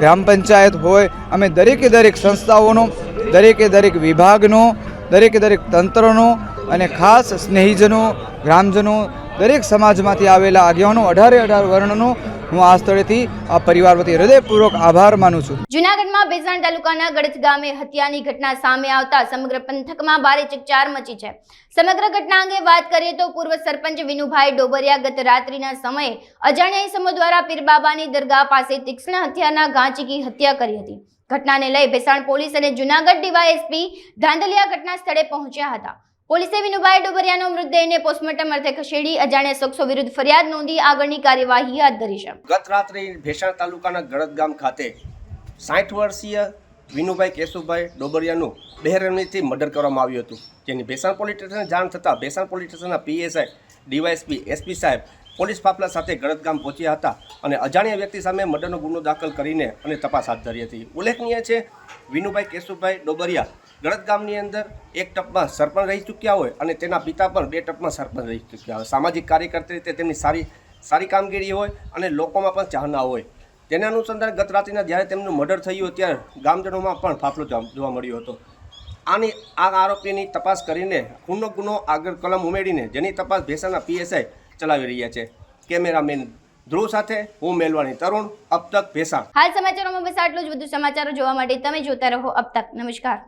ગ્રામ પંચાયત હોય, અમે દરેક સંસ્થાઓનો, દરેક વિભાગનો, દરેક તંત્રનો અને ખાસ સ્નેહીજનો, ગ્રામજનો, દરેક સમાજમાંથી આવેલા આગેવાનો, 18 વર્ણનો હું આ સ્થળેથી આ પરિવાર વતી હૃદયપૂર્વક આભાર માનું છું. જૂનાગઢમાં ભેસાણ તાલુકાના ગડચ ગામે હત્યાની ઘટના સામે આવતા સમગ્ર પંથકમાં ભારે ચકચાર મચી છે. સમગ્ર ઘટના અંગે વાત કરીએ તો પૂર્વ સરપંચ વિનુભાઈ ડોબરિયા ગત રાત્રિના સમયે અજાણ્યા ઇસમો દ્વારા પીરબાબાની દરગાહ પાસે તીક્ષ્ણ હથિયારના ઘા ઝીકી હત્યા કરી હતી. ઘટનાને લઈ ભેસાણ પોલીસ અને જૂનાગઢ ડીવાયએસપી ધાંધલિયા ઘટના સ્થળે પહોંચ્યા હતા. પોલીસે વિનુભાઈ ડોબરિયાનો મૃતદેહને પોસ્ટમોર્ટમ અર્થે ખસેડી અજાણ્યા શખ્સો વિરુદ્ધ ફરિયાદ નોંધી આગળની કાર્યવાહી હાથ ધરી છે. ગત રાત્રે ભેસાણ તાલુકાના ગળદ ગામ ખાતે 60 વર્ષીય વિનુભાઈ કેશુભાઈ ડોબરિયાનું બેરહેમીથી મર્ડર કરવામાં આવ્યું હતું, જેની ભેસાણ પોલીસ સ્ટેશનને જાણ થતાં ભેસાણ પોલીસ સ્ટેશનના પીએસઆઈ, ડીવાયએસપી, એસપી સાહેબ પોલીસ ફાફલા સાથે ગળદ ગામ પહોંચ્યા હતા અને અજાણ્યા વ્યક્તિ સામે મર્ડરનો ગુનો દાખલ કરીને અને તપાસ હાથ ધરી હતી. ઉલ્લેખનીય છે, વિનુભાઈ કેશુભાઈ ડોબરિયા ગળદ ગામની અંદર એક ટપમાં સરપંચ રહી ચૂક્યા હોય અને તેના પિતા પણ 2 ટપમાં સરપંચ રહી ચૂક્યા હોય. સામાજિક કાર્યકર્તા રીતે તેમની સારી કામગીરી હોય અને લોકોમાં પણ ચાહના હોય. તેના અનુસંધાને ગત રાત્રિના જ્યારે તેમનું મર્ડર થયું ત્યારે ગામજનોમાં પણ ફાફલો જોવા મળ્યો હતો. આ આરોપીની તપાસ કરીને ખૂનનો ગુનો આગળ કલમ ઉમેરીને જેની તપાસ ભેસાણના પીએસઆઈ ચલાવી રહ્યા છે. કેમેરામેન ધ્રુવ સાથે હું મેલવાણી તરુણ, અબ તક ભેસાણ. હાલ સમાચારોમાં બસ આટલું જ. વધુ સમાચારો જોવા માટે તમે જોતા રહો અબ તક. નમસ્કાર.